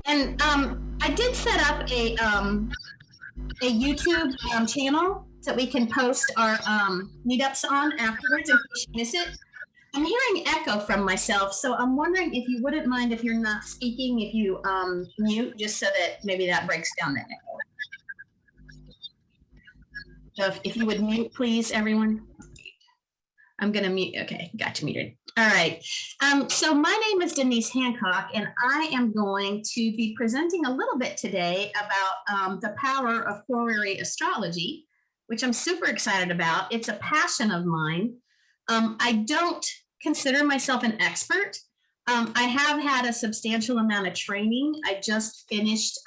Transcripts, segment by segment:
And I did set up a YouTube channel so we can post our meetups on afterwards in case you miss it. I'm hearing echo from myself, so I'm wondering if you wouldn't mind, if you're not speaking, if you mute, just so that maybe that breaks down the echo. So if you would mute, please, everyone. I'm going to mute. Okay, got you muted. All right. So my name is Denise Hancock, and I am going to be presenting a little bit today about the power of Horary Astrology, which I'm super excited about. It's a passion of mine. I don't consider myself an expert. I have had a substantial amount of training. I just finished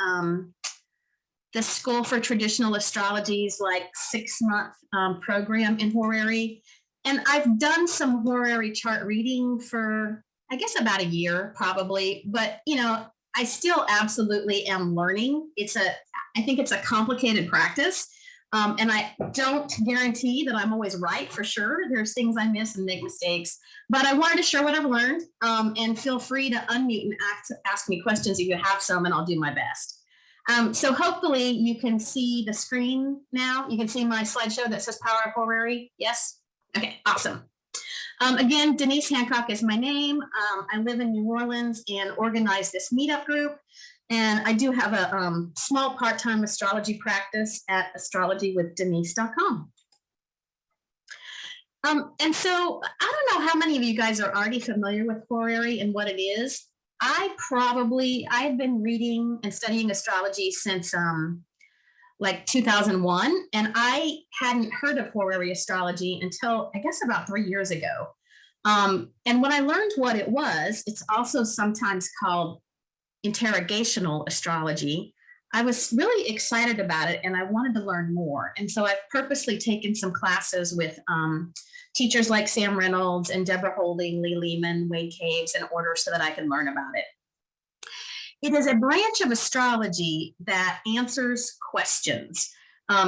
the School for Traditional Astrology's like 6-month program in Horary. And I've done some horary chart reading for, I guess, about a year probably, but you know, I still absolutely am learning. I think it's a complicated practice, and I don't guarantee that I'm always right for sure. There's things I miss and make mistakes, but I wanted to share what I've learned, and feel free to unmute and ask me questions if you have some, and I'll do my best. So hopefully you can see the screen now. You can see my slideshow that says Power of Horary. Yes? Okay, awesome. Again, Denise Hancock is my name. I live in New Orleans and organize this meetup group. And I do have a small part-time astrology practice at astrologywithdenise.com. And so I don't know how many of you guys are already familiar with horary and what it is. I've been reading and studying astrology since like 2001, and I hadn't heard of horary astrology until I guess about 3 years ago. And when I learned what it was, it's also sometimes called Interrogational Astrology. I was really excited about it and I wanted to learn more. And so I've purposely taken some classes with teachers like Sam Reynolds and Deborah Holding, Lee Lehman, Wade Caves in order so that I can learn about it. It is a branch of astrology that answers questions.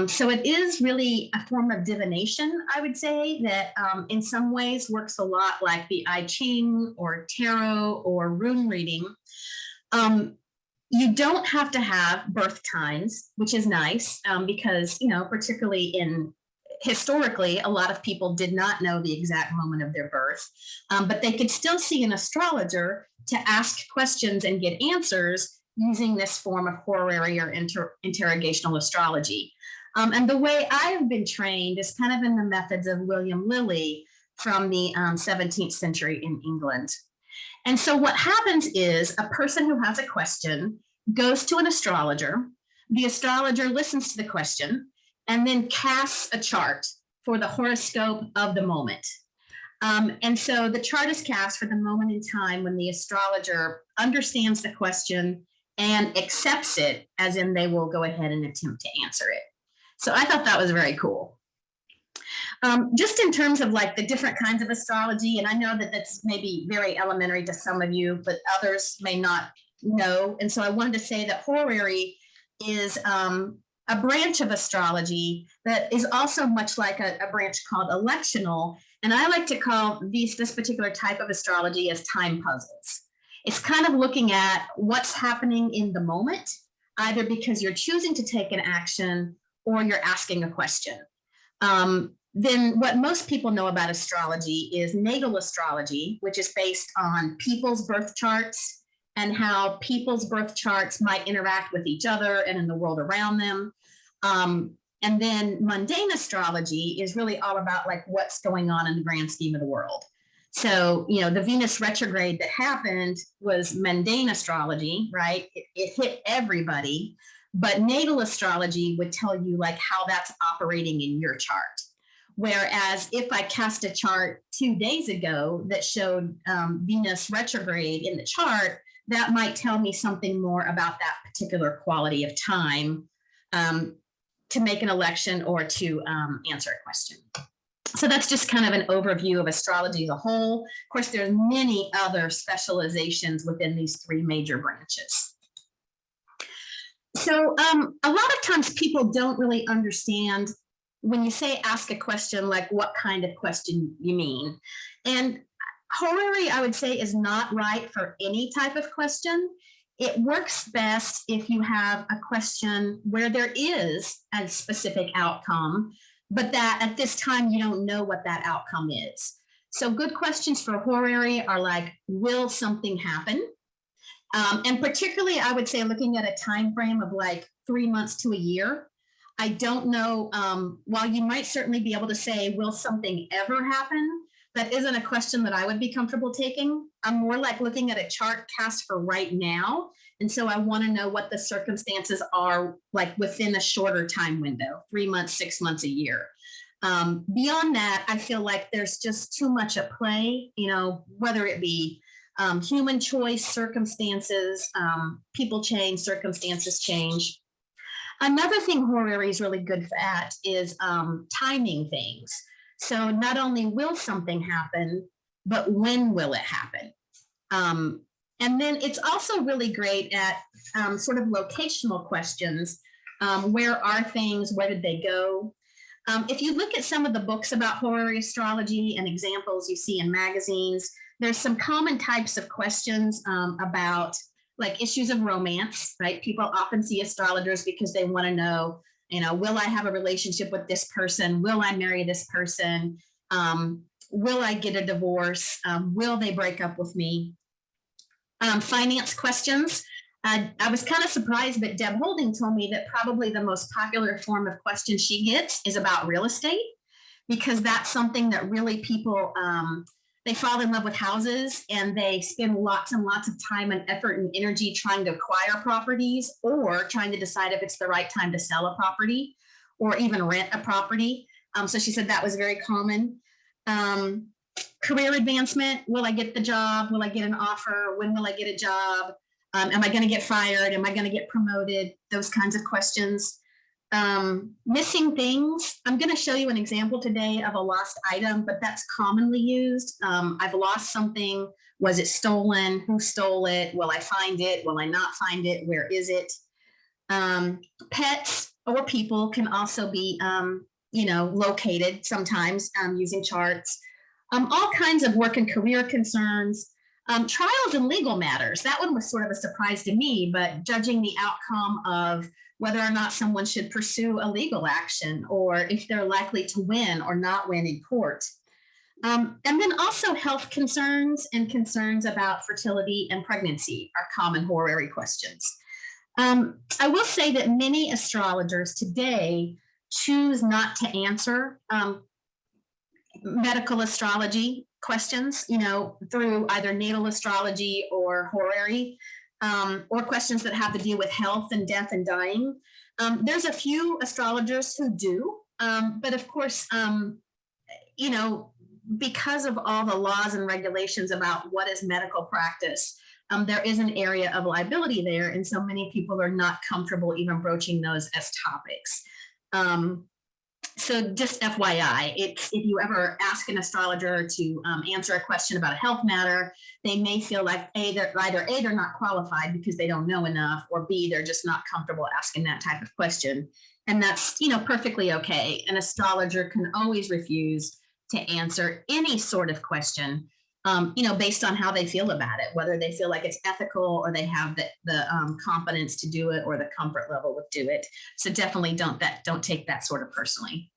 So it is really a form of divination, I would say, that in some ways works a lot like the I Ching or tarot or rune reading. You don't have to have birth times, which is nice because, you know, particularly historically, a lot of people did not know the exact moment of their birth, but they could still see an astrologer to ask questions and get answers using this form of horary or interrogational astrology. And the way I've been trained is kind of in the methods of William Lilly from the 17th century in England. And so what happens is a person who has a question goes to an astrologer. The astrologer listens to the question and then casts a chart for the horoscope of the moment. And so the chart is cast for the moment in time when the astrologer understands the question and accepts it, as in they will go ahead and attempt to answer it. So I thought that was very cool. Just in terms of like the different kinds of astrology, and I know that that's maybe very elementary to some of you, but others may not know. And so I wanted to say that horary is a branch of astrology that is also much like a branch called electional. And I like to call this particular type of astrology as time puzzles. It's kind of looking at what's happening in the moment, either because you're choosing to take an action or you're asking a question. Then what most people know about astrology is natal astrology, which is based on people's birth charts and how people's birth charts might interact with each other and in the world around them. And then mundane astrology is really all about like what's going on in the grand scheme of the world. So, you know, the Venus retrograde that happened was mundane astrology, right? It hit everybody, but natal astrology would tell you like how that's operating in your chart. Whereas if I cast a chart 2 days ago that showed Venus retrograde in the chart, that might tell me something more about that particular quality of time to make an election or to answer a question. So that's just kind of an overview of astrology as a whole. Of course, there's many other specializations within these 3 major branches. So a lot of times people don't really understand when you say ask a question, like what kind of question you mean. And Horary, I would say, is not right for any type of question. It works best if you have a question where there is a specific outcome, but that at this time you don't know what that outcome is. So good questions for horary are like, will something happen? And particularly, I would say, looking at a time frame of like 3 months to a year. I don't know, while you might certainly be able to say, will something ever happen? That isn't a question that I would be comfortable taking. I'm more like looking at a chart cast for right now. And so I want to know what the circumstances are like within a shorter time window, 3 months, 6 months, a year. Beyond that, I feel like there's just too much at play, you know, whether it be human choice, circumstances, people change, circumstances change. Another thing horary is really good at is timing things. So not only will something happen, but when will it happen? And then it's also really great at sort of locational questions. Where are things? Where did they go? If you look at some of the books about horary astrology and examples you see in magazines, there's some common types of questions about like issues of romance, right? People often see astrologers because they want to know, you know, will I have a relationship with this person? Will I marry this person? Will I get a divorce? Will they break up with me? Finance questions. I was kind of surprised, but Deb Holding told me that probably the most popular form of question she gets is about real estate, because that's something that really people, they fall in love with houses and they spend lots and lots of time and effort and energy trying to acquire properties or trying to decide if it's the right time to sell a property or even rent a property. So she said that was very common. Career advancement. Will I get the job? Will I get an offer? When will I get a job? Am I going to get fired? Am I going to get promoted? Those kinds of questions. Missing things. I'm going to show you an example today of a lost item, but that's commonly used. I've lost something. Was it stolen? Who stole it? Will I find it? Will I not find it? Where is it? Pets or people can also be, you know, located sometimes using charts. All kinds of work and career concerns. Trials and legal matters. That one was sort of a surprise to me, but judging the outcome of whether or not someone should pursue a legal action or if they're likely to win or not win in court. And then also health concerns and concerns about fertility and pregnancy are common horary questions. I will say that many astrologers today choose not to answer medical astrology questions, you know, through either natal astrology or horary, or questions that have to do with health and death and dying. There's a few astrologers who do, but of course, you know, because of all the laws and regulations about what is medical practice, there is an area of liability there, and so many people are not comfortable even broaching those as topics. So just FYI, if you ever ask an astrologer to answer a question about a health matter, they may feel like they're not qualified because they don't know enough, or B, they're just not comfortable asking that type of question. And that's, you know, perfectly okay. An astrologer can always refuse to answer any sort of question, you know, based on how they feel about it, whether they feel like it's ethical or they have the competence to do it or the comfort level with do it. So definitely don't take that sort of personally.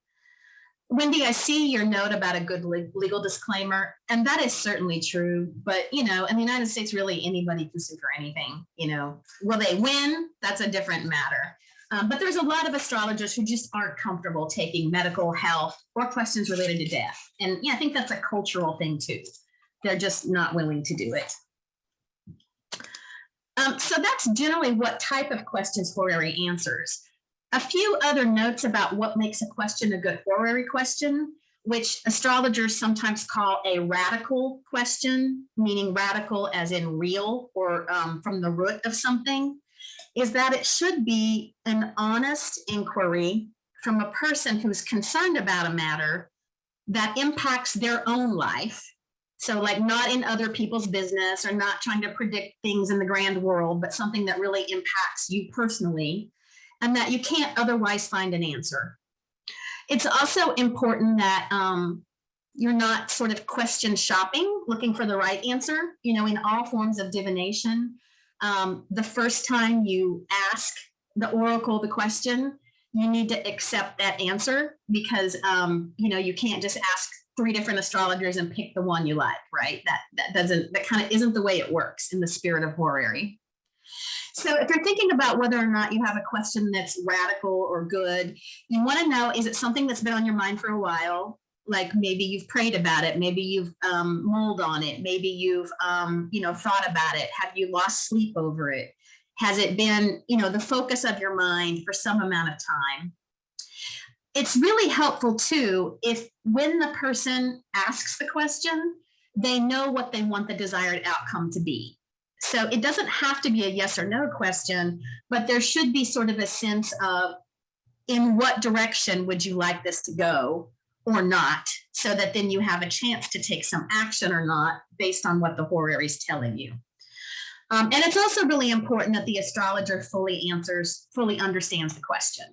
Wendy, I see your note about a good legal disclaimer, and that is certainly true. But, you know, in the United States, really anybody can sue for anything. You know, will they win? That's a different matter. But there's a lot of astrologers who just aren't comfortable taking medical, health, or questions related to death. And yeah, I think that's a cultural thing too. They're just not willing to do it. So that's generally what type of questions horary answers. A few other notes about what makes a question a good horary question, which astrologers sometimes call a radical question, meaning radical as in real or from the root of something, is that it should be an honest inquiry from a person who's concerned about a matter that impacts their own life. So like not in other people's business or not trying to predict things in the grand world, but something that really impacts you personally and that you can't otherwise find an answer. It's also important that You're not sort of question shopping, looking for the right answer. You know, in all forms of divination, the first time you ask the oracle the question, you need to accept that answer because, you know, you can't just ask 3 different astrologers and pick the one you like, right? That kind of isn't the way it works in the spirit of horary. So if you're thinking about whether or not you have a question that's radical or good, you want to know, is it something that's been on your mind for a while? Like maybe you've prayed about it, maybe you've mulled on it, maybe you've you know, thought about it. Have you lost sleep over it? Has it been, you know, the focus of your mind for some amount of time? It's really helpful too if when the person asks the question, they know what they want the desired outcome to be. So it doesn't have to be a yes or no question, but there should be sort of a sense of in what direction would you like this to go or not, so that then you have a chance to take some action or not based on what the horary is telling you. And it's also really important that the astrologer fully understands the question,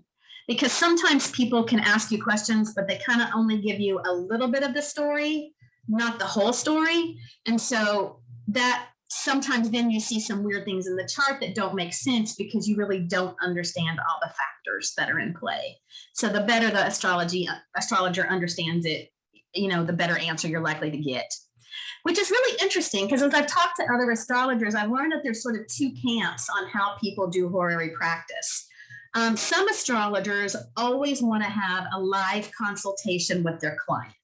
because sometimes people can ask you questions, but they kind of only give you a little bit of the story, not the whole story. And so that sometimes then you see some weird things in the chart that don't make sense because you really don't understand all the factors that are in play. So the better the astrologer understands it, you know, the better answer you're likely to get. Which is really interesting because as I've talked to other astrologers, I've learned that there's sort of 2 camps on how people do horary practice. Some astrologers always want to have a live consultation with their client,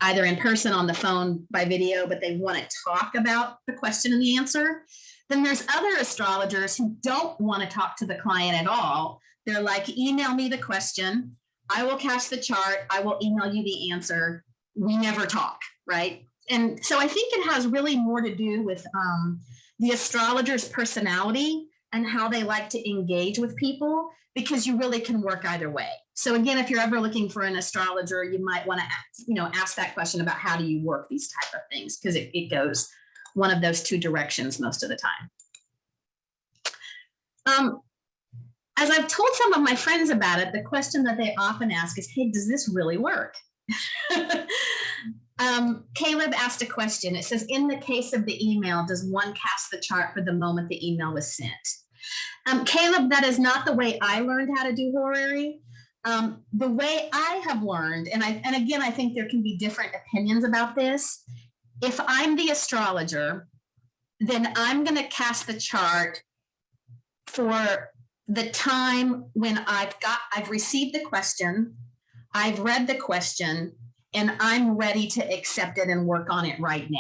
either in person, on the phone, by video, but they want to talk about the question and the answer. Then there's other astrologers who don't want to talk to the client at all. They're like, email me the question, I will cast the chart, I will email you the answer. We never talk, right? And so I think it has really more to do with the astrologer's personality and how they like to engage with people, because you really can work either way. So again, if you're ever looking for an astrologer, you might want to, you know, ask that question about how do you work these type of things, because it goes one of those 2 directions most of the time. As I've told some of my friends about it, the question that they often ask is, hey, does this really work? Caleb asked a question. It says, in the case of the email, does one cast the chart for the moment the email was sent? Caleb, that is not the way I learned how to do horary. The way I have learned, and again, I think there can be different opinions about this. If I'm the astrologer, then I'm going to cast the chart for the time when I've received the question, I've read the question, and I'm ready to accept it and work on it right now,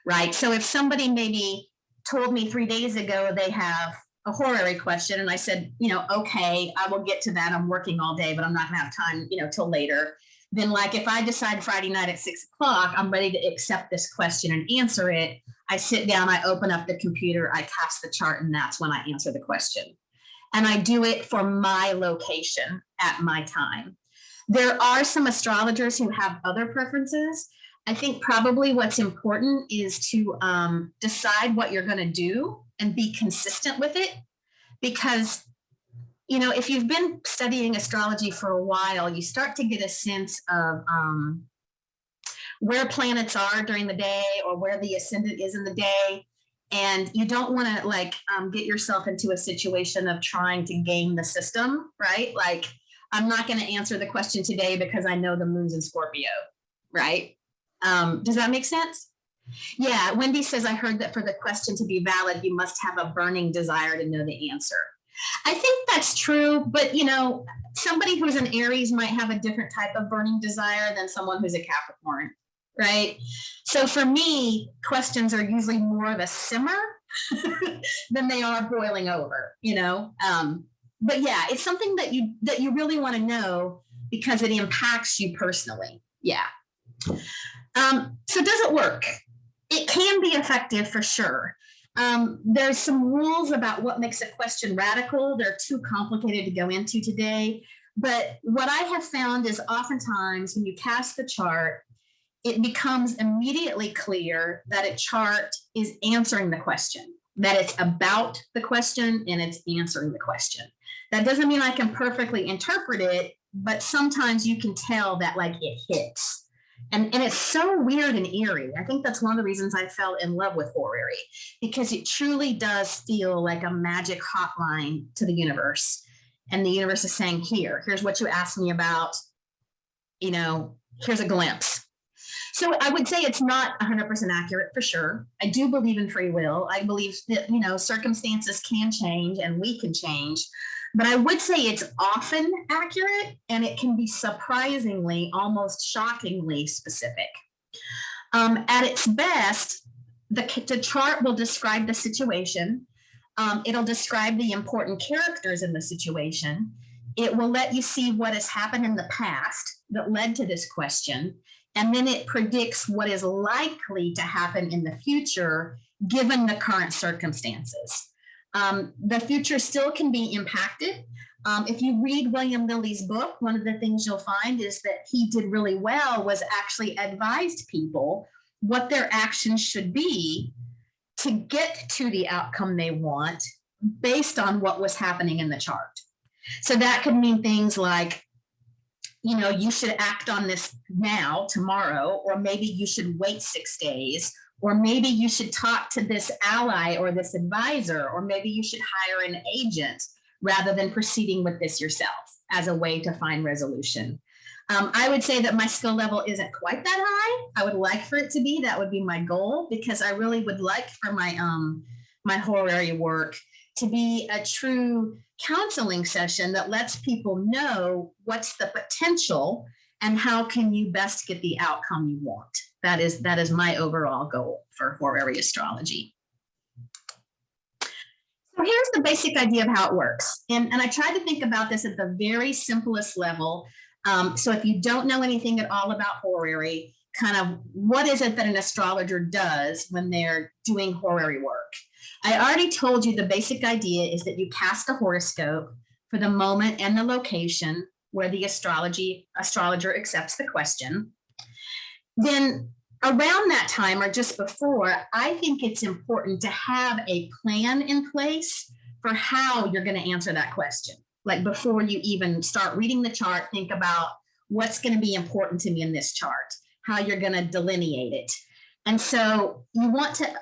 right? So if somebody maybe told me 3 days ago they have a horary question, and I said, you know, okay, I will get to that. I'm working all day, but I'm not gonna have time, you know, till later. Then like if I decide Friday night at 6 o'clock, I'm ready to accept this question and answer it. I sit down, I open up the computer, I cast the chart, and that's when I answer the question. And I do it for my location at my time. There are some astrologers who have other preferences. I think probably what's important is to decide what you're going to do and be consistent with it. Because, you know, if you've been studying astrology for a while, you start to get a sense of where planets are during the day or where the ascendant is in the day. And you don't want to like get yourself into a situation of trying to game the system, right? Like, I'm not going to answer the question today because I know the moon's in Scorpio, right? Does that make sense? Yeah, Wendy says, I heard that for the question to be valid, you must have a burning desire to know the answer. I think that's true, but you know, somebody who's an Aries might have a different type of burning desire than someone who's a Capricorn, right? So for me, questions are usually more of a simmer than they are boiling over, you know? But yeah, it's something that you really want to know because it impacts you personally. Yeah. So does it work? It can be effective for sure. There's some rules about what makes a question radical. They're too complicated to go into today. But what I have found is oftentimes when you cast the chart, it becomes immediately clear that a chart is answering the question, that it's about the question and it's answering the question. That doesn't mean I can perfectly interpret it, but sometimes you can tell that like it hits. And it's so weird and eerie. I think that's one of the reasons I fell in love with Horary, because it truly does feel like a magic hotline to the universe. And the universe is saying, here's what you asked me about, here's a glimpse. So I would say it's not 100% accurate for sure. I do believe in free will. I believe that, circumstances can change and we can change. But I would say it's often accurate, and it can be surprisingly, almost shockingly specific. At its best, the chart will describe the situation. It'll describe the important characters in the situation. It will let you see what has happened in the past that led to this question. And then it predicts what is likely to happen in the future, given the current circumstances. The future still can be impacted. If you read William Lilly's book, one of the things you'll find is that he did really well was actually advised people what their actions should be to get to the outcome they want based on what was happening in the chart. So that could mean things like, you should act on this now, tomorrow, or maybe you should wait 6 days, or maybe you should talk to this ally or this advisor, or maybe you should hire an agent rather than proceeding with this yourself as a way to find resolution. I would say that my skill level isn't quite that high. I would like for it to be. That would be my goal, because I really would like for my my horary work to be a true counseling session that lets people know what's the potential and how can you best get the outcome you want. That is my overall goal for Horary Astrology. So here's the basic idea of how it works. And I tried to think about this at the very simplest level. So if you don't know anything at all about horary, kind of what is it that an astrologer does when they're doing horary work? I already told you the basic idea is that you cast a horoscope for the moment and the location where the astrologer accepts the question. Then around that time or just before, I think it's important to have a plan in place for how you're going to answer that question. Like before you even start reading the chart, think about what's going to be important to me in this chart, how you're going to delineate it. And so you want to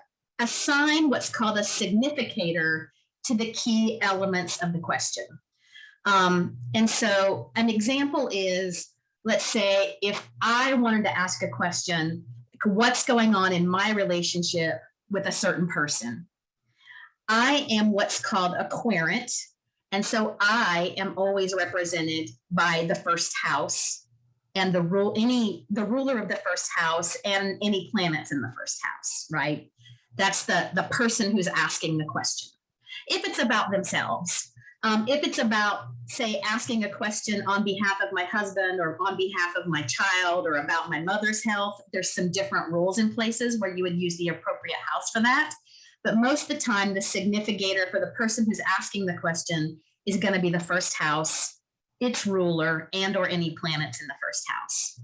assign what's called a significator to the key elements of the question. And so an example is, let's say if I wanted to ask a question, what's going on in my relationship with a certain person? I am what's called a querent. And so I am always represented by the first house and the ruler of the first house and any planets in the first house, right? That's the person who's asking the question. If it's about themselves, if it's about, say, asking a question on behalf of my husband or on behalf of my child or about my mother's health, there's some different rules in places where you would use the appropriate house for that. But most of the time, the significator for the person who's asking the question is going to be the first house, its ruler, and or any planets in the first house.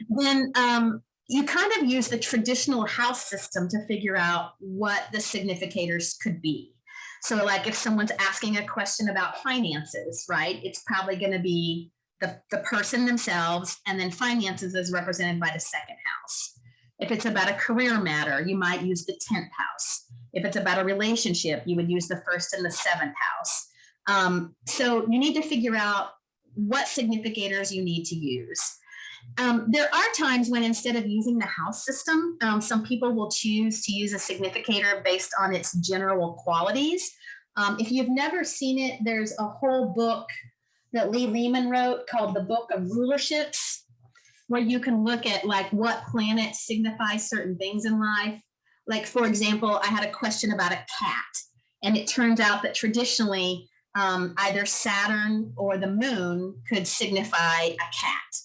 Then you kind of use the traditional house system to figure out what the significators could be. So like if someone's asking a question about finances, right, it's probably going to be the person themselves, and then finances is represented by the second house. If it's about a career matter, you might use the 10th house. If it's about a relationship, you would use the first and the 7th house. So you need to figure out what significators you need to use. There are times when instead of using the house system, some people will choose to use a significator based on its general qualities. If you've never seen it, there's a whole book that Lee Lehman wrote called the Book of Rulerships, where you can look at like what planets signify certain things in life. Like, for example, I had a question about a cat, and it turns out that traditionally either Saturn or the moon could signify a cat.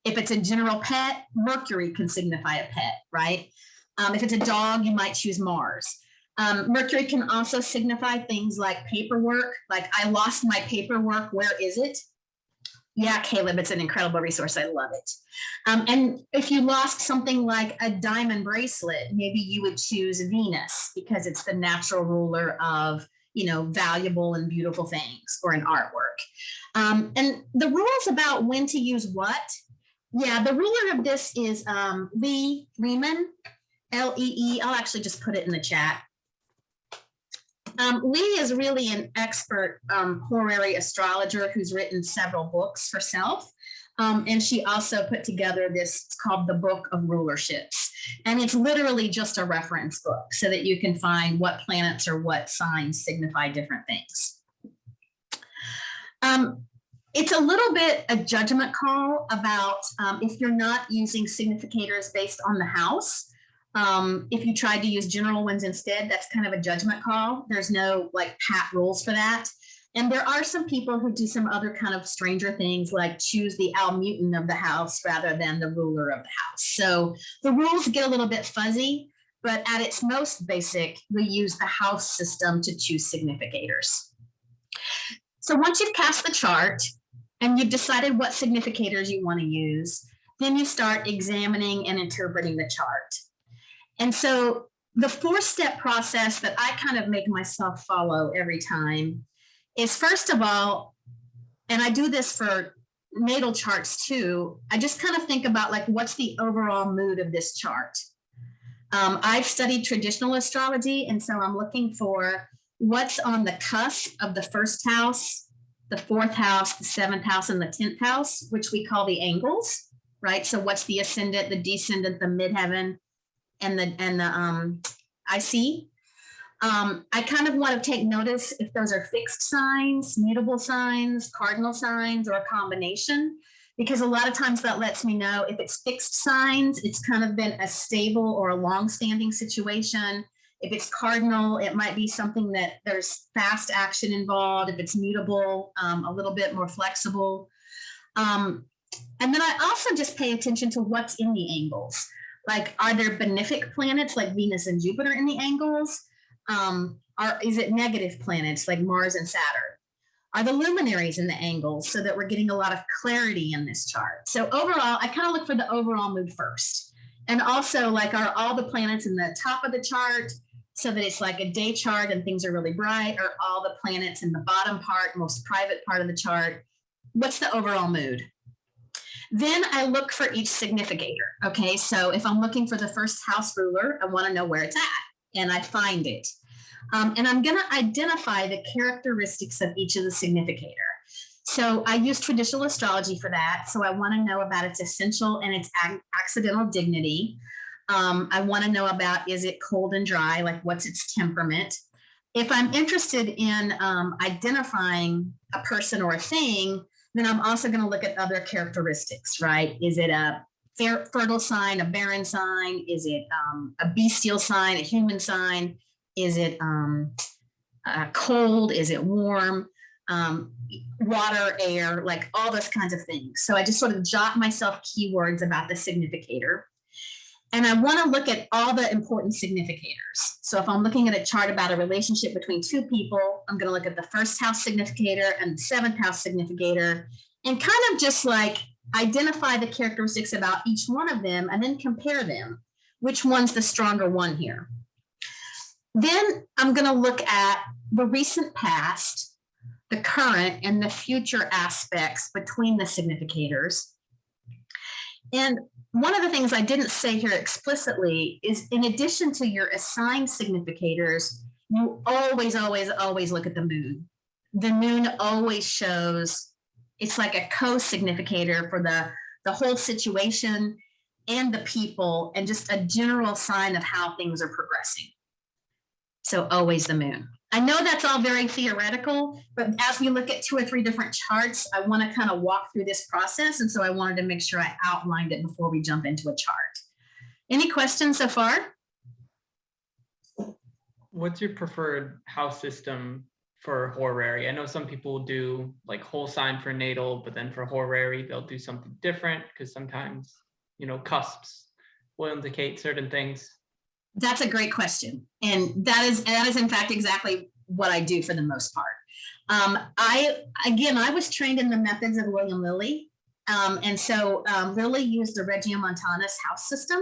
If it's a general pet, Mercury can signify a pet, right? If it's a dog, you might choose Mars. Mercury can also signify things like paperwork, like I lost my paperwork, where is it? Yeah, Caleb, it's an incredible resource. I love it. And if you lost something like a diamond bracelet, maybe you would choose Venus because it's the natural ruler of, valuable and beautiful things or an artwork. And the rules about when to use what, Yeah, the ruler of this is Lee Riemann, Lee. I'll actually just put it in the chat. Lee is really an expert horary astrologer who's written several books herself. And she also put together this, it's called the Book of Rulerships. And it's literally just a reference book so that you can find what planets or what signs signify different things. It's a little bit a judgment call about if you're not using significators based on the house. If you tried to use general ones instead, that's kind of a judgment call. There's no like pat rules for that. And there are some people who do some other kind of stranger things, like choose the almutin of the house rather than the ruler of the house. So the rules get a little bit fuzzy, but at its most basic, we use the house system to choose significators. So once you've cast the chart and you've decided what significators you want to use, then you start examining and interpreting the chart. And so the 4-step process that I kind of make myself follow every time is, first of all, and I do this for natal charts too, I just kind of think about like, what's the overall mood of this chart? I've studied traditional astrology, and so I'm looking for what's on the cusp of the 1st house, the 4th house, the 7th house, and the 10th house, which we call the angles, right? So what's the ascendant, the descendant, the midheaven, and the IC. I kind of want to take notice if those are fixed signs, mutable signs, cardinal signs, or a combination, because a lot of times that lets me know if it's fixed signs, it's kind of been a stable or a long-standing situation. If it's cardinal, it might be something that there's fast action involved. If it's mutable, a little bit more flexible. And then I also just pay attention to what's in the angles. Like, are there benefic planets like Venus and Jupiter in the angles? Is it negative planets like Mars and Saturn? Are the luminaries in the angles so that we're getting a lot of clarity in this chart? So overall, I kind of look for the overall mood first. And also, like, are all the planets in the top of the chart so that it's like a day chart and things are really bright, or all the planets in the bottom part, most private part of the chart? What's the overall mood? Then I look for each significator. Okay, so if I'm looking for the 1st house ruler, I want to know where it's at, and I find it. And I'm going to identify the characteristics of each of the significator. So I use traditional astrology for that. So I want to know about its essential and its accidental dignity. I want to know about, is it cold and dry? Like, what's its temperament? If I'm interested in identifying a person or a thing, then I'm also going to look at other characteristics, right? Is it a fertile sign, a barren sign? Is it a bestial sign, a human sign? Is it cold? Is it warm? Water, air, like all those kinds of things. So I just sort of jot myself keywords about the significator. And I want to look at all the important significators. So if I'm looking at a chart about a relationship between 2 people, I'm going to look at the 1st house significator and the 7th house significator, and kind of just like identify the characteristics about each one of them and then compare them. Which one's the stronger one here? Then I'm going to look at the recent past, the current, and the future aspects between the significators. And one of the things I didn't say here explicitly is, in addition to your assigned significators, you always, always, always look at the moon. The moon always shows, it's like a co-significator for the whole situation and the people, and just a general sign of how things are progressing. So always the moon. I know that's all very theoretical, but as we look at 2 or 3 different charts, I want to kind of walk through this process. And so I wanted to make sure I outlined it before we jump into a chart. Any questions so far? What's your preferred house system for horary? I know some people do like whole sign for natal, but then for horary, they'll do something different because sometimes, you know, cusps will indicate certain things. That's a great question. And that is in fact exactly what I do for the most part. I was trained in the methods of William Lilly. And so Lilly used the Regia Montanus house system.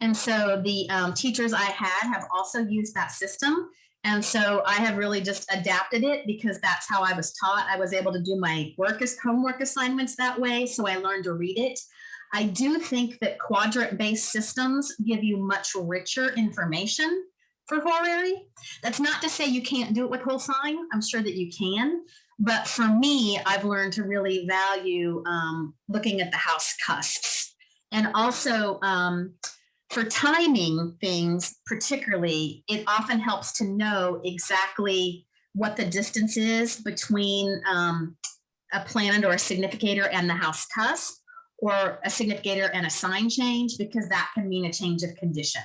And so the teachers I had have also used that system. And so I have really just adapted it because that's how I was taught. I was able to do my homework assignments that way. So I learned to read it. I do think that quadrant-based systems give you much richer information for horary. That's not to say you can't do it with whole sign. I'm sure that you can. But for me, I've learned to really value looking at the house cusps. And also for timing things, particularly, it often helps to know exactly what the distance is between a planet or a significator and the house cusp, or a significator and a sign change, because that can mean a change of condition.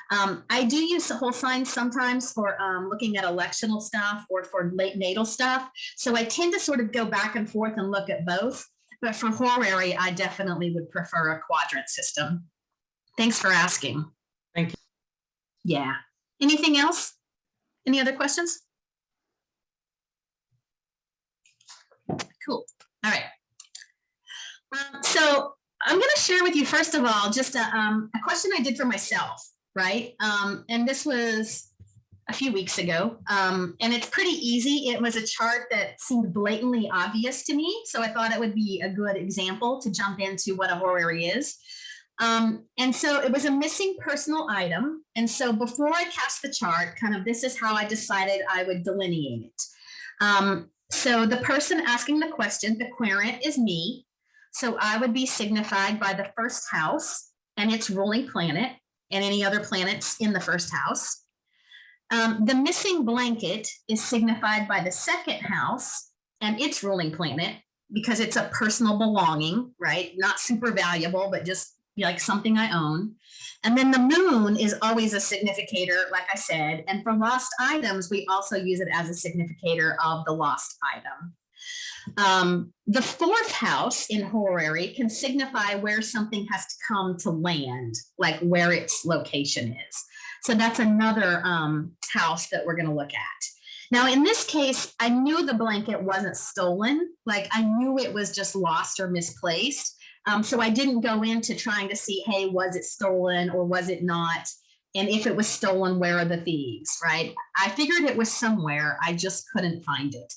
I do use the whole signs sometimes for looking at electional stuff or for late natal stuff. So I tend to sort of go back and forth and look at both. But for horary, I definitely would prefer a quadrant system. Thanks for asking. Thank you. Yeah. Anything else? Any other questions? Cool. All right. So I'm going to share with you, first of all, just a question I did for myself, right? And this was a few weeks ago, and it's pretty easy. It was a chart that seemed blatantly obvious to me, so I thought it would be a good example to jump into what a horary is. And so it was a missing personal item. And so before I cast the chart, kind of this is how I decided I would delineate it. So the person asking the question, the querent, is me. So I would be signified by the first house and its ruling planet and any other planets in the first house. The missing blanket is signified by the second house and its ruling planet, because it's a personal belonging, right? Not super valuable, but just like something I own. And then the moon is always a significator, like I said. And for lost items, we also use it as a significator of the lost item. The fourth house in horary can signify where something has to come to land, like where its location is. So that's another house that we're going to look at. Now, in this case, I knew the blanket wasn't stolen. Like I knew it was just lost or misplaced. So I didn't go into trying to see, hey, was it stolen or was it not? And if it was stolen, where are the thieves, right? I figured it was somewhere. I just couldn't find it.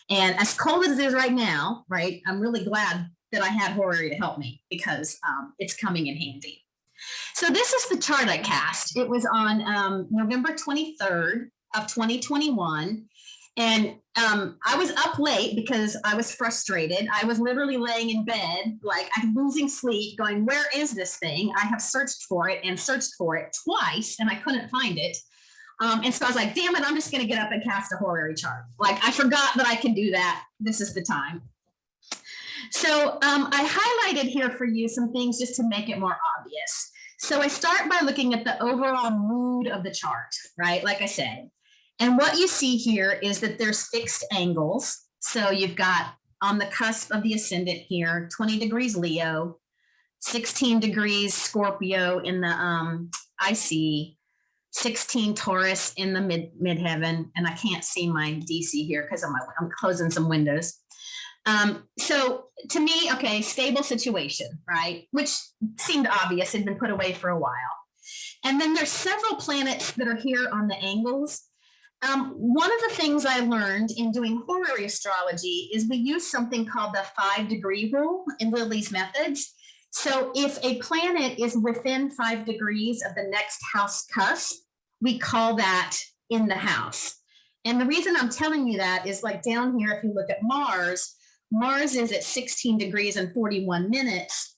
And as cold as it is right now, right, I'm really glad that I had horary to help me, because it's coming in handy. So this is the chart I cast. It was on November 23rd of 2021. And I was up late because I was frustrated. I was literally laying in bed, like I'm losing sleep, going, where is this thing? I have searched for it and searched for it twice, and I couldn't find it. And so I was like, damn it, I'm just going to get up and cast a horary chart. Like I forgot that I can do that. This is the time. So I highlighted here for you some things just to make it more obvious. So I start by looking at the overall mood of the chart, right? Like I said. And what you see here is that there's fixed angles. So you've got on the cusp of the ascendant here, 20 degrees Leo, 16 degrees Scorpio in the IC, 16 Taurus in the midheaven. And I can't see my DC here because I'm closing some windows. So to me, okay, stable situation, right? Which seemed obvious, had been put away for a while. And then there's several planets that are here on the angles. One of the things I learned in doing horary astrology is we use something called the 5-degree rule in Lily's methods. So if a planet is within 5 degrees of the next house cusp, we call that in the house. And the reason I'm telling you that is like down here, if you look at Mars, Mars is at 16 degrees and 41 minutes,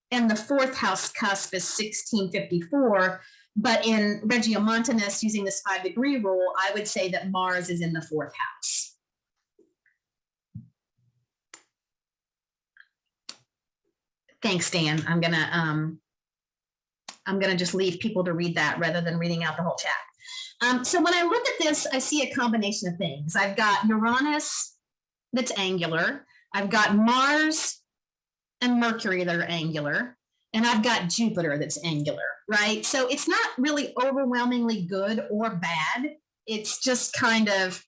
and the fourth house cusp is 1654. But in Regiomontanus, using this 5-degree rule, I would say that Mars is in the fourth house. Thanks, Dan. I'm gonna just leave people to read that rather than reading out the whole chat. So when I look at this, I see a combination of things. I've got Uranus that's angular. I've got Mars and Mercury that are angular. And I've got Jupiter that's angular, right? So it's not really overwhelmingly good or bad. It's just kind of,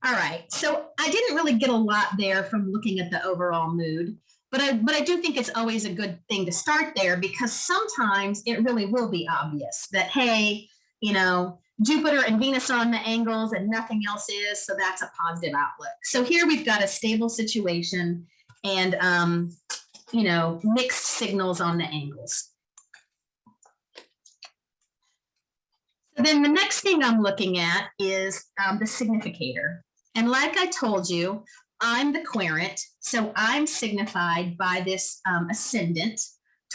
all right. So I didn't really get a lot there from looking at the overall mood, but I do think it's always a good thing to start there, because sometimes it really will be obvious that, hey, you know, Jupiter and Venus are on the angles and nothing else is, so that's a positive outlook. So here we've got a stable situation, and mixed signals on the angles. So then the next thing I'm looking at is the significator. And like I told you, I'm the querent, so I'm signified by this ascendant,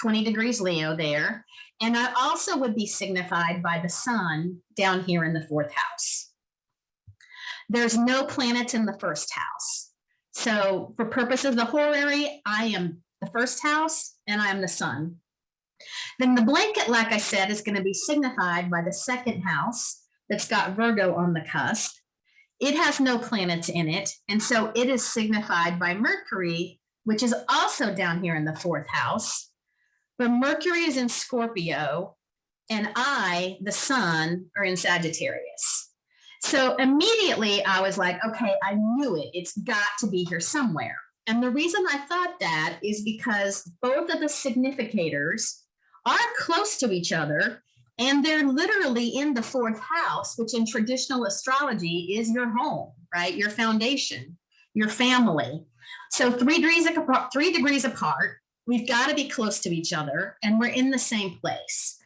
20 degrees Leo there. And I also would be signified by the sun down here in the 4th house. There's no planets in the 1st house. So for purposes of the horary, I am the 1st house and I am the sun. Then the blanket, like I said, is going to be signified by the 2nd house that's got Virgo on the cusp. It has no planets in it, and so it is signified by Mercury, which is also down here in the 4th house. But Mercury is in Scorpio, and I, the sun, are in Sagittarius. So immediately I was like, okay, I knew it. It's got to be here somewhere. And the reason I thought that is because both of the significators are close to each other, and they're literally in the 4th house, which in traditional astrology is your home, right? Your foundation, your family. So 3 degrees apart, we've got to be close to each other, and we're in the same place.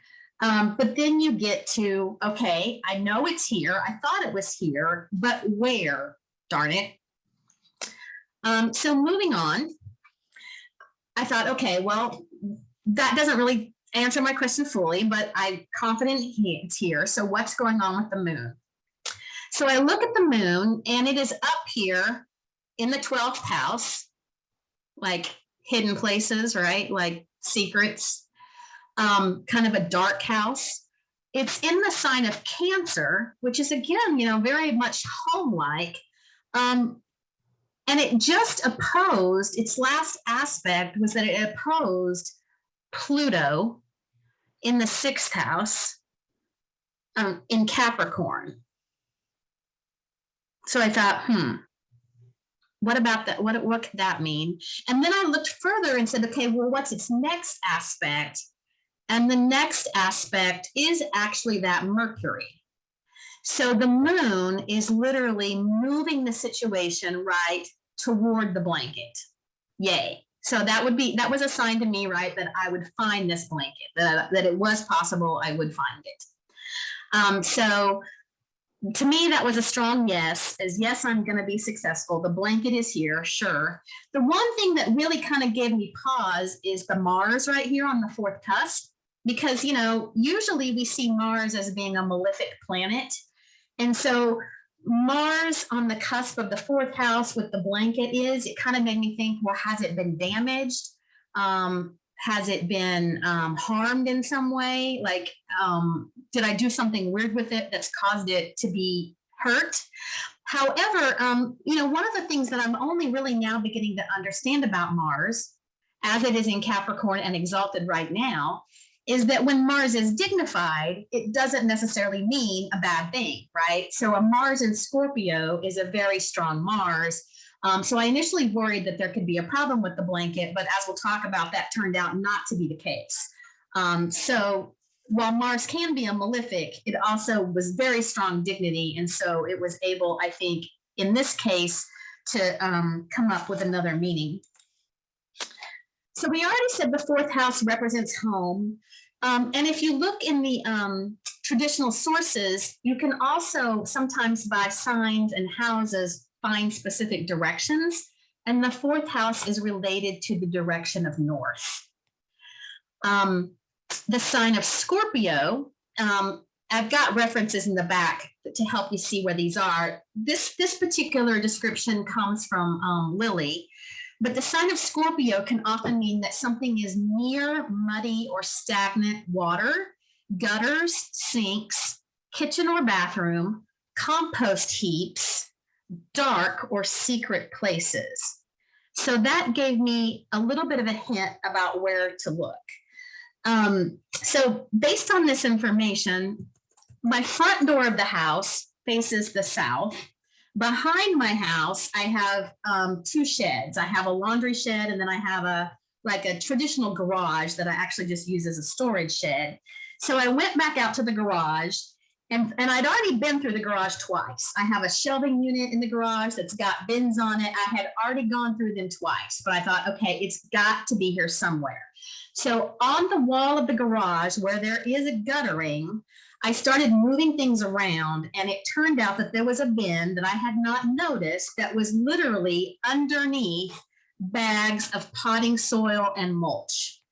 But then you get to, okay, I know it's here. I thought it was here, but where? Darn it. So moving on, I thought, okay, well, that doesn't really answer my question fully, but I'm confident it's here. So what's going on with the moon? So I look at the moon, and it is up here in the 12th house, like hidden places, right? Like secrets, kind of a dark house. It's in the sign of Cancer, which is, again, very much home-like. And it just opposed, its last aspect was that it opposed Pluto in the 6th house in Capricorn. So I thought, what about that? What could that mean? And then I looked further and said, okay, well, what's its next aspect? And the next aspect is actually that Mercury. So the moon is literally moving the situation right toward the blanket. Yay. So that was a sign to me, right, that I would find this blanket, that it was possible I would find it. So to me, that was a strong yes, as yes, I'm going to be successful. The blanket is here, sure. The one thing that really kind of gave me pause is the Mars right here on the 4th cusp, because, usually we see Mars as being a malefic planet. And so Mars on the cusp of the 4th house with the blanket it kind of made me think, well, has it been damaged? Has it been harmed in some way? Like, did I do something weird with it that's caused it to be hurt? However, one of the things that I'm only really now beginning to understand about Mars, as it is in Capricorn and exalted right now, is that when Mars is dignified, it doesn't necessarily mean a bad thing, right? So a Mars in Scorpio is a very strong Mars. So I initially worried that there could be a problem with the blanket, but as we'll talk about, that turned out not to be the case. So while Mars can be a malefic, it also was very strong dignity. And so it was able, I think, in this case, to come up with another meaning. So we already said the 4th house represents home. And if you look in the traditional sources, you can also sometimes by signs and houses find specific directions. And the 4th house is related to the direction of north. The sign of Scorpio, I've got references in the back to help you see where these are. This particular description comes from Lily. But the sign of Scorpio can often mean that something is near muddy or stagnant water, gutters, sinks, kitchen or bathroom, compost heaps, dark or secret places. So that gave me a little bit of a hint about where to look. So based on this information, my front door of the house faces the south. Behind my house, I have 2 sheds. I have a laundry shed, and then I have a traditional garage that I actually just use as a storage shed. So I went back out to the garage, And I'd already been through the garage twice. I have a shelving unit in the garage that's got bins on it. I had already gone through them twice, but I thought, okay, it's got to be here somewhere. So on the wall of the garage where there is a guttering, I started moving things around, and it turned out that there was a bin that I had not noticed that was literally underneath bags of potting soil and mulch.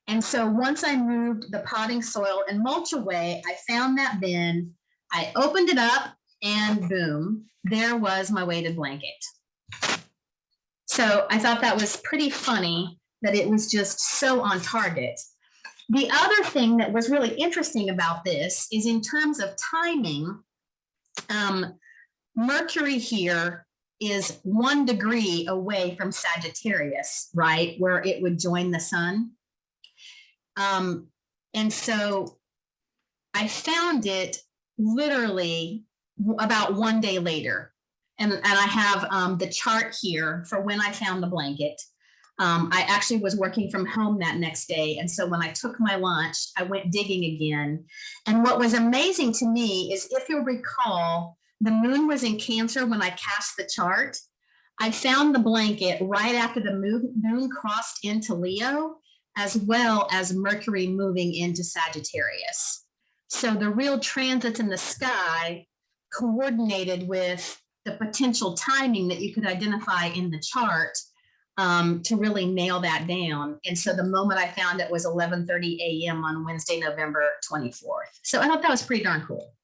And so once I moved the potting soil and mulch away, I found that bin, I opened it up, and boom, there was my weighted blanket. So I thought that was pretty funny that it was just so on target. The other thing that was really interesting about this is in terms of timing, Mercury here is 1 degree away from Sagittarius, right, where it would join the sun. And so I found it literally about 1 day later. And I have the chart here for when I found the blanket. I actually was working from home that next day. And so when I took my lunch, I went digging again. And what was amazing to me is, if you'll recall, the moon was in Cancer when I cast the chart. I found the blanket right after the moon crossed into Leo, as well as Mercury moving into Sagittarius. So the real transits in the sky coordinated with the potential timing that you could identify in the chart to really nail that down. And so the moment I found it was 11:30 a.m. on Wednesday, November 24th. So I thought that was pretty darn cool.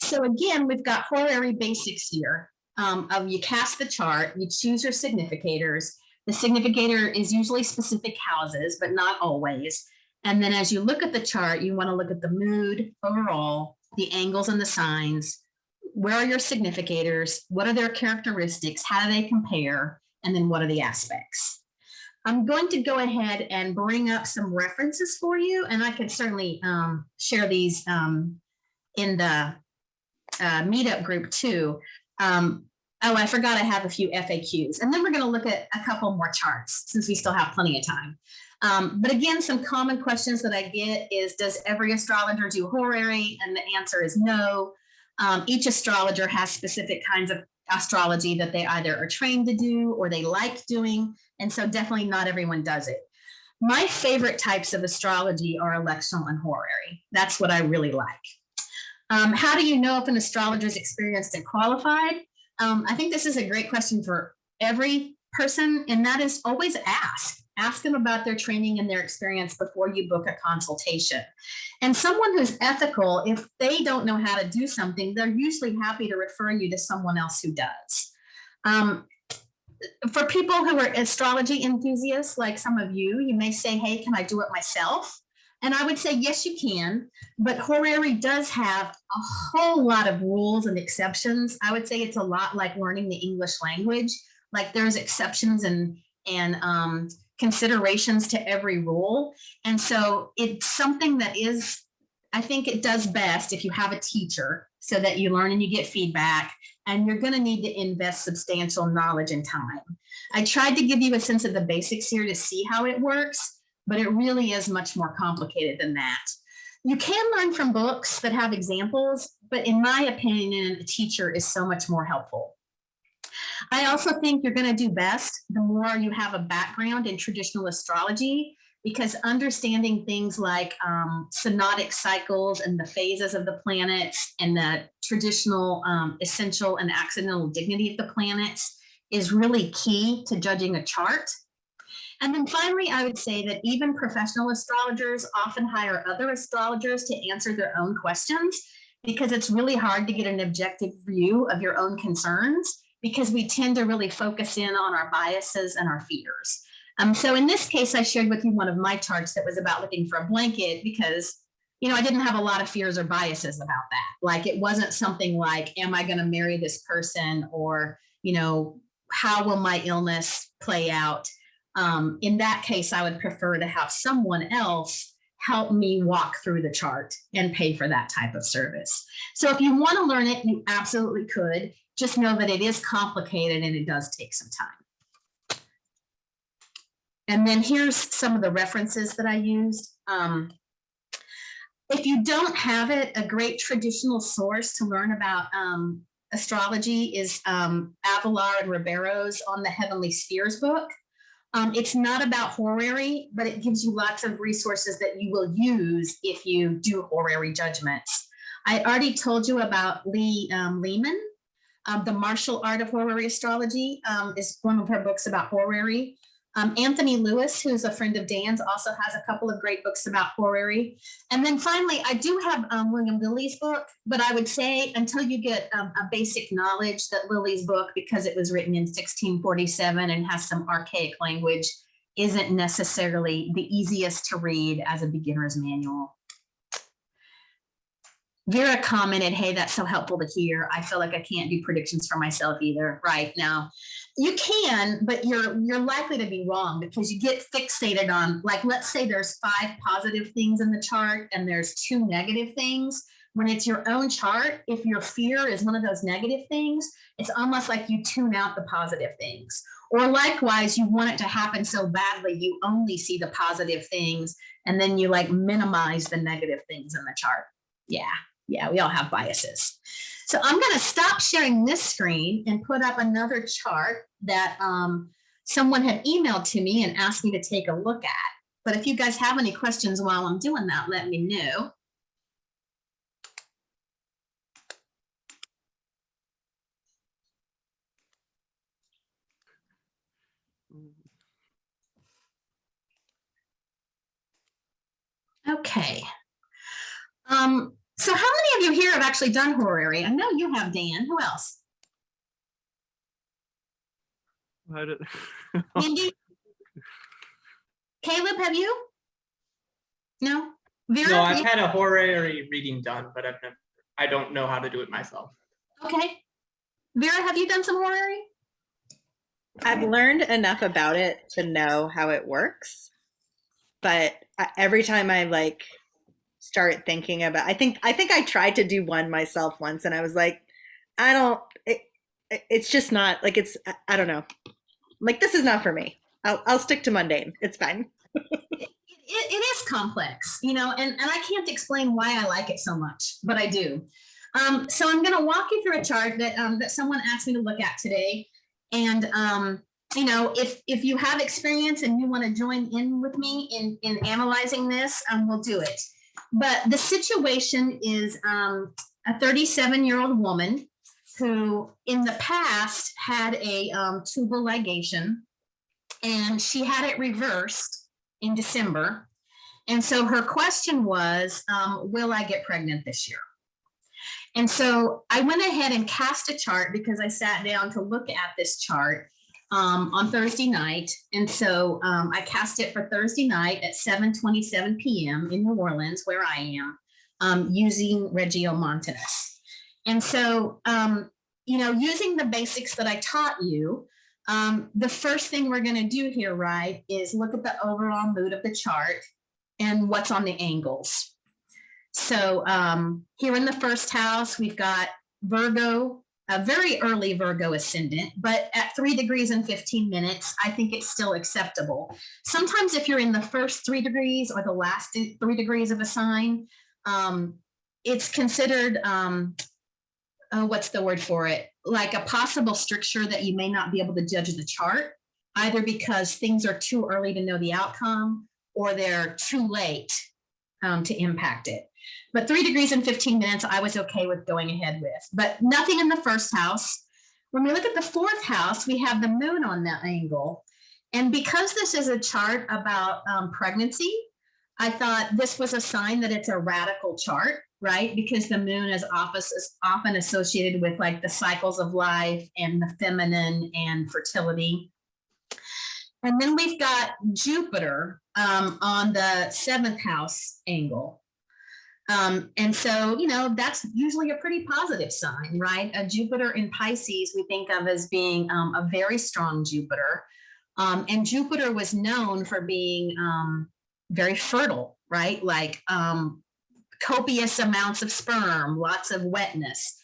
So again, we've got horary basics here. You cast the chart, you choose your significators. The significator is usually specific houses, but not always. And then as you look at the chart, you want to look at the mood overall, the angles and the signs. Where are your significators? What are their characteristics? How do they compare? And then what are the aspects? I'm going to go ahead and bring up some references for you, and I can certainly share these in the meetup group too. Oh, I forgot I have a few FAQs, and then we're going to look at a couple more charts since we still have plenty of time. But again, some common questions that I get is, does every astrologer do horary? And the answer is no. Each astrologer has specific kinds of astrology that they either are trained to do or they like doing. And so definitely not everyone does it. My favorite types of astrology are electional and horary. That's what I really like. How do you know if an astrologer is experienced and qualified? I think this is a great question for every person, and that is always ask. Ask them about their training and their experience before you book a consultation. And someone who's ethical, if they don't know how to do something, they're usually happy to refer you to someone else who does. For people who are astrology enthusiasts, like some of you, you may say, hey, can I do it myself? And I would say, yes, you can, but horary does have a whole lot of rules and exceptions. I would say it's a lot like learning the English language. Like there's exceptions and considerations to every rule. And so it's something that is, I think it does best if you have a teacher so that you learn and you get feedback, and you're going to need to invest substantial knowledge and time. I tried to give you a sense of the basics here to see how it works, but it really is much more complicated than that. You can learn from books that have examples, but in my opinion, a teacher is so much more helpful. I also think you're going to do best the more you have a background in traditional astrology, because understanding things like synodic cycles and the phases of the planets and the traditional essential and accidental dignity of the planets is really key to judging a chart. And then finally, I would say that even professional astrologers often hire other astrologers to answer their own questions, because it's really hard to get an objective view of your own concerns, because we tend to really focus in on our biases and our fears. So in this case, I shared with you one of my charts that was about looking for a blanket because, I didn't have a lot of fears or biases about that. Like it wasn't something like, am I going to marry this person? Or, how will my illness play out? In that case, I would prefer to have someone else help me walk through the chart and pay for that type of service. So if you want to learn it, you absolutely could. Just know that it is complicated and it does take some time. And then here's some of the references that I used. If you don't have it, a great traditional source to learn about astrology is Avalar and Ribeiro's On the Heavenly Spheres book. It's not about horary, but it gives you lots of resources that you will use if you do horary judgments. I already told you about Lee Lehman. The Martial Art of Horary Astrology is one of her books about horary. Anthony Lewis, who's a friend of Dan's, also has a couple of great books about horary. And then finally, I do have William Lilly's book, but I would say until you get a basic knowledge that Lilly's book, because it was written in 1647 and has some archaic language, isn't necessarily the easiest to read as a beginner's manual. Vera commented, hey, that's so helpful to hear. I feel like I can't do predictions for myself either right now. You can, but you're likely to be wrong because you get fixated on, like, let's say there's 5 positive things in the chart and there's 2 negative things. When it's your own chart, if your fear is one of those negative things, it's almost like you tune out the positive things. Or likewise, you want it to happen so badly, you only see the positive things and then you like minimize the negative things in the chart. Yeah, we all have biases. So I'm going to stop sharing this screen and put up another chart that someone had emailed to me and asked me to take a look at. But if you guys have any questions while I'm doing that, let me know. Okay. So how many of you here have actually done horary? I know you have, Dan. Who else? Andy? Caleb, have you? No? Vera, No, I've had a horary reading done, but I don't know how to do it myself. Okay. Vera, have you done some horary? I've learned enough about it to know how it works, but every time I like start thinking about, I think I tried to do one myself once, and I was like, it's just not like I don't know, like this is not for me. I'll stick to mundane. It's fine. It is complex, you know, and I can't explain why I like it so much, but I do. So I'm going to walk you through a chart that someone asked me to look at today. And, you know, if you have experience and you want to join in with me in analyzing this, we'll do it. But the situation is a 37-year-old woman who in the past had a tubal ligation, and she had it reversed in December. And so her question was, will I get pregnant this year? And so I went ahead and cast a chart because I sat down to look at this chart on Thursday night. And so I cast it for Thursday night at 7:27 p.m. in New Orleans, where I am, using Regiomontanus. And so, you know, using the basics that I taught you, the first thing we're going to do here, right, is look at the overall mood of the chart and what's on the angles. So here in the first house, we've got Virgo, a very early Virgo ascendant, but at 3 degrees and 15 minutes, I think it's still acceptable. Sometimes if you're in the first 3 degrees or the last 3 degrees of a sign, it's considered, what's the word for it? Like a possible stricture that you may not be able to judge the chart, either because things are too early to know the outcome or they're too late to impact it. But 3 degrees and 15 minutes, I was okay with going ahead with, but nothing in the first house. When we look at the fourth house, we have the moon on that angle. And because this is a chart about pregnancy, I thought this was a sign that it's a radical chart, right? Because the moon is often associated with like the cycles of life and the feminine and fertility. And then we've got Jupiter on the 7th house angle. And so, you know, that's usually a pretty positive sign, right? A Jupiter in Pisces, we think of as being a very strong Jupiter. And Jupiter was known for being very fertile, right? Like copious amounts of sperm, lots of wetness.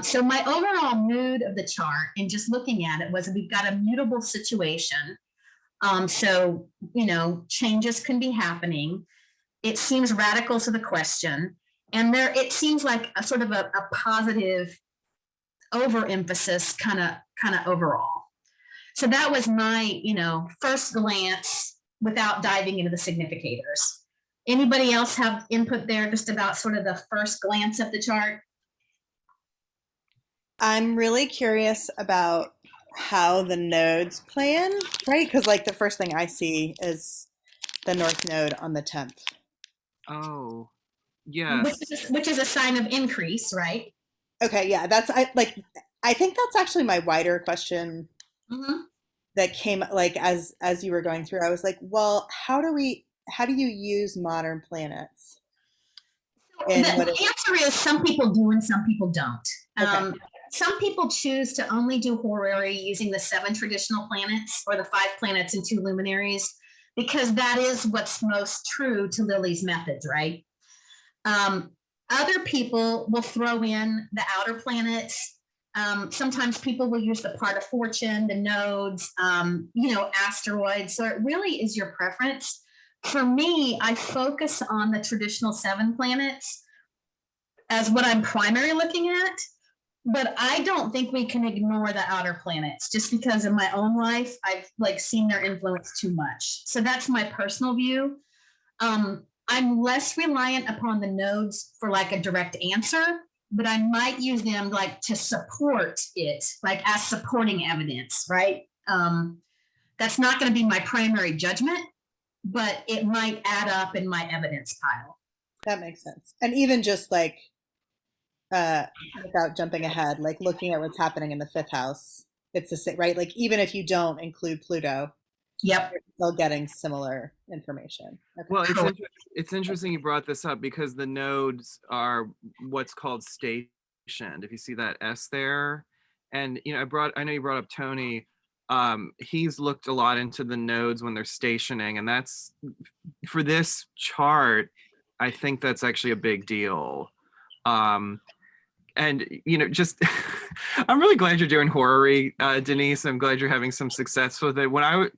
So my overall mood of the chart and just looking at it was we've got a mutable situation. So, changes can be happening. It seems radical to the question. And it seems like a sort of a positive overemphasis kind of overall. So that was my, first glance without diving into the significators. Anybody else have input there just about sort of the first glance of the chart? I'm really curious about how the nodes play in, right? Because like the first thing I see is the North Node on the 10th. Oh, yes. Which is a sign of increase, right? Okay, yeah, I think that's actually my wider question that came like as you were going through. I was like, well, how do you use modern planets? The answer is some people do and some people don't. Okay. Some people choose to only do horary using the 7 traditional planets or the 5 planets and 2 luminaries, because that is what's most true to Lily's methods, right? Other people will throw in the outer planets. Sometimes people will use the part of fortune, the nodes, asteroids. So it really is your preference. For me, I focus on the traditional 7 planets as what I'm primarily looking at, but I don't think we can ignore the outer planets just because in my own life, I've seen their influence too much. So that's my personal view. I'm less reliant upon the nodes for a direct answer, but I might use them to support it, as supporting evidence, right? That's not going to be my primary judgment, but it might add up in my evidence pile. That makes sense. And even just without jumping ahead, looking at what's happening in the 5th house, it's the same, right? Even if you don't include Pluto, yep, you're still getting similar information. Okay. Well, it's interesting you brought this up because the nodes are what's called stationed. If you see that S there, and I know you brought up Tony. He's looked a lot into the nodes when they're stationing, and that's for this chart. I think that's actually a big deal. And just I'm really glad you're doing horary, Denise. I'm glad you're having some success with it. When I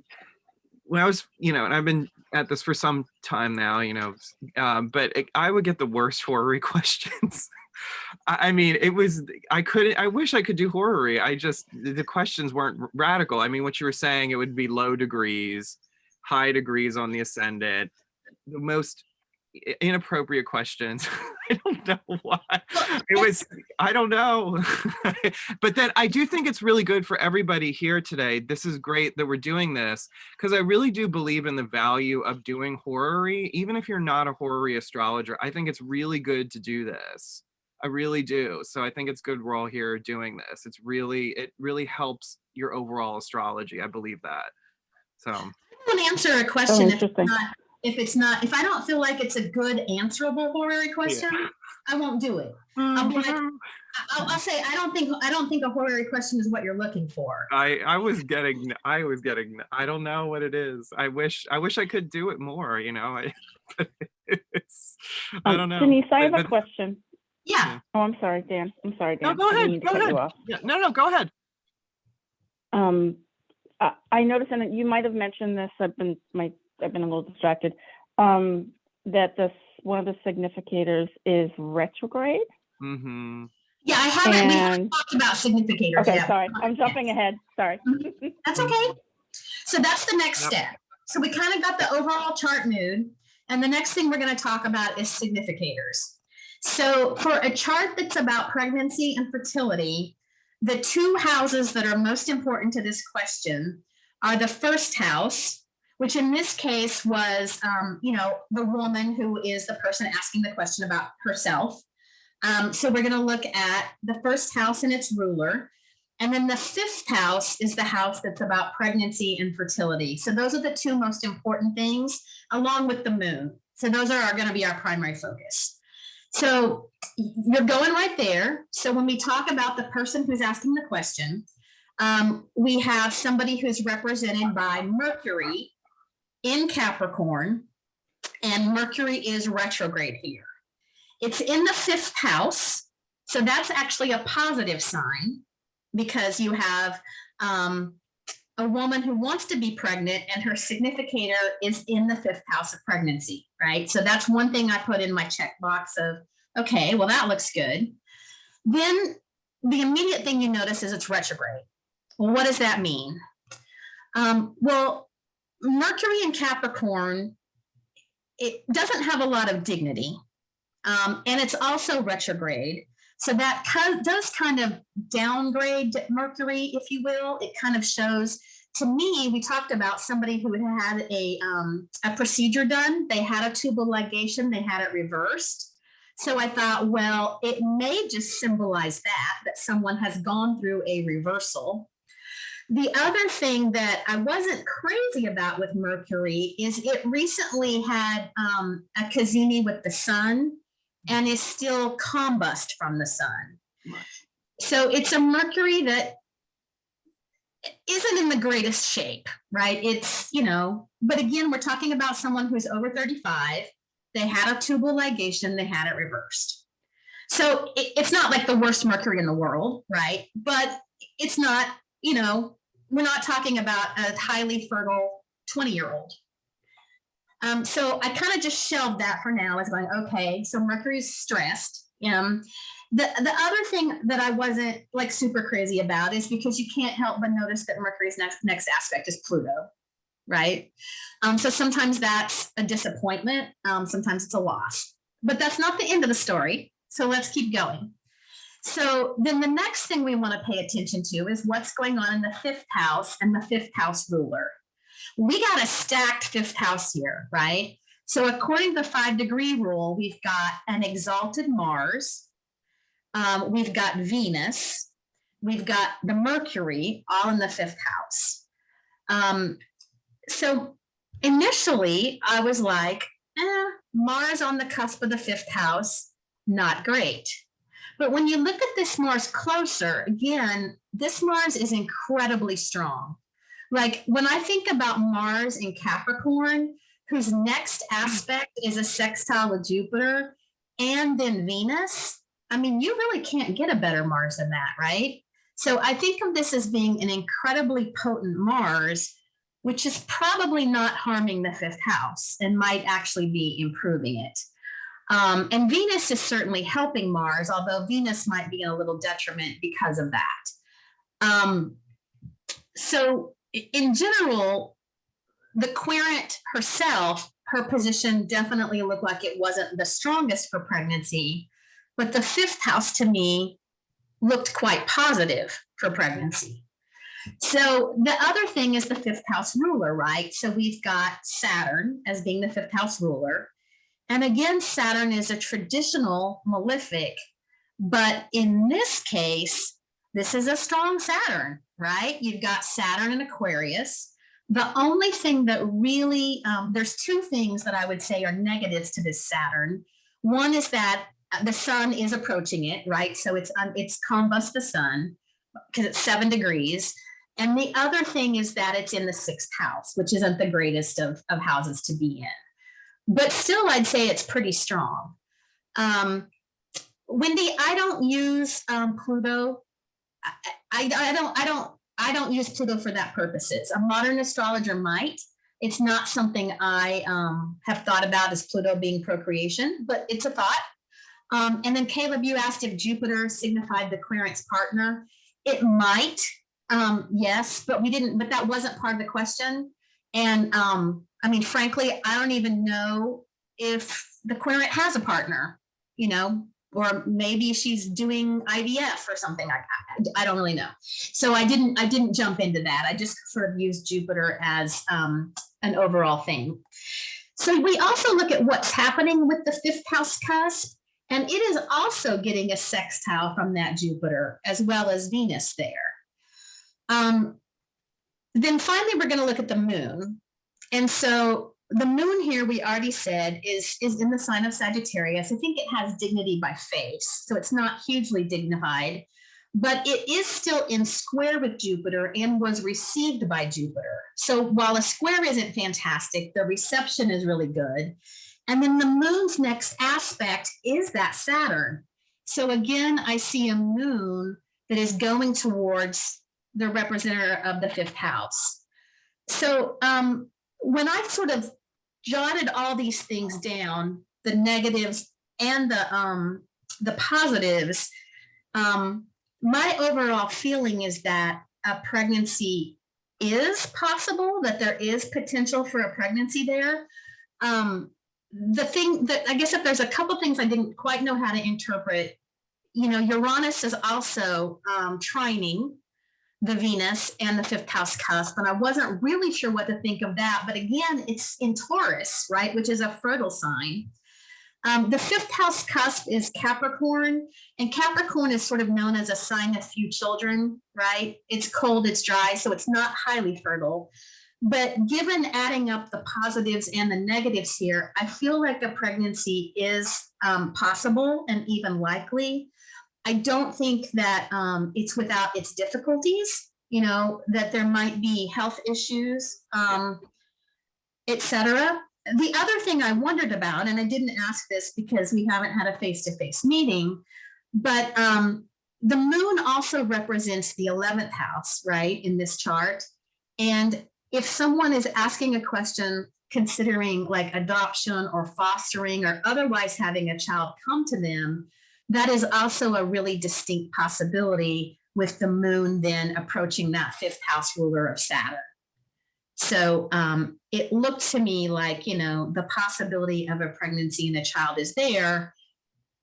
was, and I've been at this for some time now, but I would get the worst horary questions. I mean, I wish I could do horary. The questions weren't radical. I mean, what you were saying, it would be low degrees, high degrees on the ascendant, the most inappropriate questions. I don't know why. I don't know. But then I do think it's really good for everybody here today. This is great that we're doing this because I really do believe in the value of doing horary. Even if you're not a horary astrologer, I think it's really good to do this. I really do. So I think it's good we're all here doing this. It really helps your overall astrology. I believe that. So I want to answer a question if I don't feel like it's a good answerable horary question, I won't do it. I'll say I don't think a horary question is what you're looking for. I was getting I don't know what it is. I wish I could do it more, I don't know. Denise, I have a question. Yeah. Oh, I'm sorry, Dan. No, go ahead. Yeah, no, go ahead. I noticed, and you might have mentioned this. I've been a little distracted. That one of the significators is retrograde. Mm-hmm. Yeah, I haven't. We haven't talked about significators. Okay, sorry, I'm jumping ahead. Sorry. That's okay. So that's the next step. So we kind of got the overall chart mood, and the next thing we're going to talk about is significators. So for a chart that's about pregnancy and fertility, the 2 houses that are most important to this question are the 1st house, which in this case was, the woman who is the person asking the question about herself. So we're going to look at the 1st house and its ruler. And then the 5th house is the house that's about pregnancy and fertility. So those are the 2 most important things, along with the moon. So those are going to be our primary focus. So you're going right there. So when we talk about the person who's asking the question, we have somebody who's represented by Mercury in Capricorn, and Mercury is retrograde here. It's in the 5th house, so that's actually a positive sign because you have a woman who wants to be pregnant and her significator is in the 5th house of pregnancy, right? So that's one thing I put in my checkbox of, okay, well, that looks good. Then the immediate thing you notice is it's retrograde. Well, what does that mean? Well, Mercury in Capricorn, it doesn't have a lot of dignity. And it's also retrograde. So that does kind of downgrade Mercury, if you will. It kind of shows, to me, we talked about somebody who had a procedure done. They had a tubal ligation, they had it reversed. So I thought, well, it may just symbolize that someone has gone through a reversal. The other thing that I wasn't crazy about with Mercury is it recently had a Cazimi with the sun and is still combust from the sun. So it's a Mercury that isn't in the greatest shape, right? It's, but again, we're talking about someone who's over 35. They had a tubal ligation, they had it reversed. So it's not like the worst Mercury in the world, right? But it's not, we're not talking about a highly fertile 20-year-old. So I kind of just shelved that for now as going, okay, so Mercury's stressed. The other thing that I wasn't like super crazy about is because you can't help but notice that Mercury's next aspect is Pluto, right? So sometimes that's a disappointment. Sometimes it's a loss, but that's not the end of the story. So let's keep going. So then the next thing we want to pay attention to is what's going on in the 5th house and the 5th house ruler. We got a stacked 5th house here, right? So according to the 5-degree rule, we've got an exalted Mars, we've got Venus, we've got the Mercury, all in the 5th house. So initially, I was like, Mars on the cusp of the 5th house, not great. But when you look at this Mars closer, again, this Mars is incredibly strong. Like when I think about Mars in Capricorn, whose next aspect is a sextile with Jupiter and then Venus, I mean, you really can't get a better Mars than that, right? So I think of this as being an incredibly potent Mars, which is probably not harming the 5th house and might actually be improving it. And Venus is certainly helping Mars, although Venus might be in a little detriment because of that. So in general, the querent herself, her position definitely looked like it wasn't the strongest for pregnancy, but the 5th house to me looked quite positive for pregnancy. So the other thing is the 5th house ruler, right? So we've got Saturn as being the 5th house ruler. And again, Saturn is a traditional malefic, but in this case, this is a strong Saturn, right? You've got Saturn in Aquarius. The only thing that really, there's 2 things that I would say are negatives to this Saturn. One is that the sun is approaching it, right? So it's combust the sun because it's 7 degrees. And the other thing is that it's in the 6th house, which isn't the greatest of houses to be in. But still, I'd say it's pretty strong. Wendy, I don't use Pluto. I don't use Pluto for that purposes. A modern astrologer might. It's not something I have thought about as Pluto being procreation, but it's a thought. And then Caleb, you asked if Jupiter signified the querent's partner. It might, yes, but we didn't. But that wasn't part of the question. And I mean, frankly, I don't even know if the querent has a partner, or maybe she's doing IVF or something. I don't really know. So I didn't jump into that. I just sort of used Jupiter as an overall thing. So we also look at what's happening with the 5th house cusp, and it is also getting a sextile from that Jupiter as well as Venus there. Then finally, we're going to look at the moon. And so the moon here, we already said, is in the sign of Sagittarius. I think it has dignity by face, so it's not hugely dignified, but it is still in square with Jupiter and was received by Jupiter. So while a square isn't fantastic, the reception is really good. And then the moon's next aspect is that Saturn. So again, I see a moon that is going towards the representative of the fifth house. So when I sort of jotted all these things down, the negatives and the positives, my overall feeling is that a pregnancy is possible, that there is potential for a pregnancy there. The thing that I guess if there's a couple things I didn't quite know how to interpret, you know, Uranus is also trining the Venus and the fifth house cusp, and I wasn't really sure what to think of that. But again, it's in Taurus, right, which is a fertile sign. The fifth house cusp is Capricorn, and Capricorn is sort of known as a sign of few children, right? It's cold, it's dry, so it's not highly fertile. But given adding up the positives and the negatives here, I feel like a pregnancy is possible and even likely. I don't think that it's without its difficulties, you know, that there might be health issues, etc. The other thing I wondered about, and I didn't ask this because we haven't had a face-to-face meeting, but the moon also represents the 11th house, right, in this chart. And if someone is asking a question considering like adoption or fostering or otherwise having a child come to them, that is also a really distinct possibility with the moon then approaching that fifth house ruler of Saturn. So it looked to me like, you know, the possibility of a pregnancy and a child is there,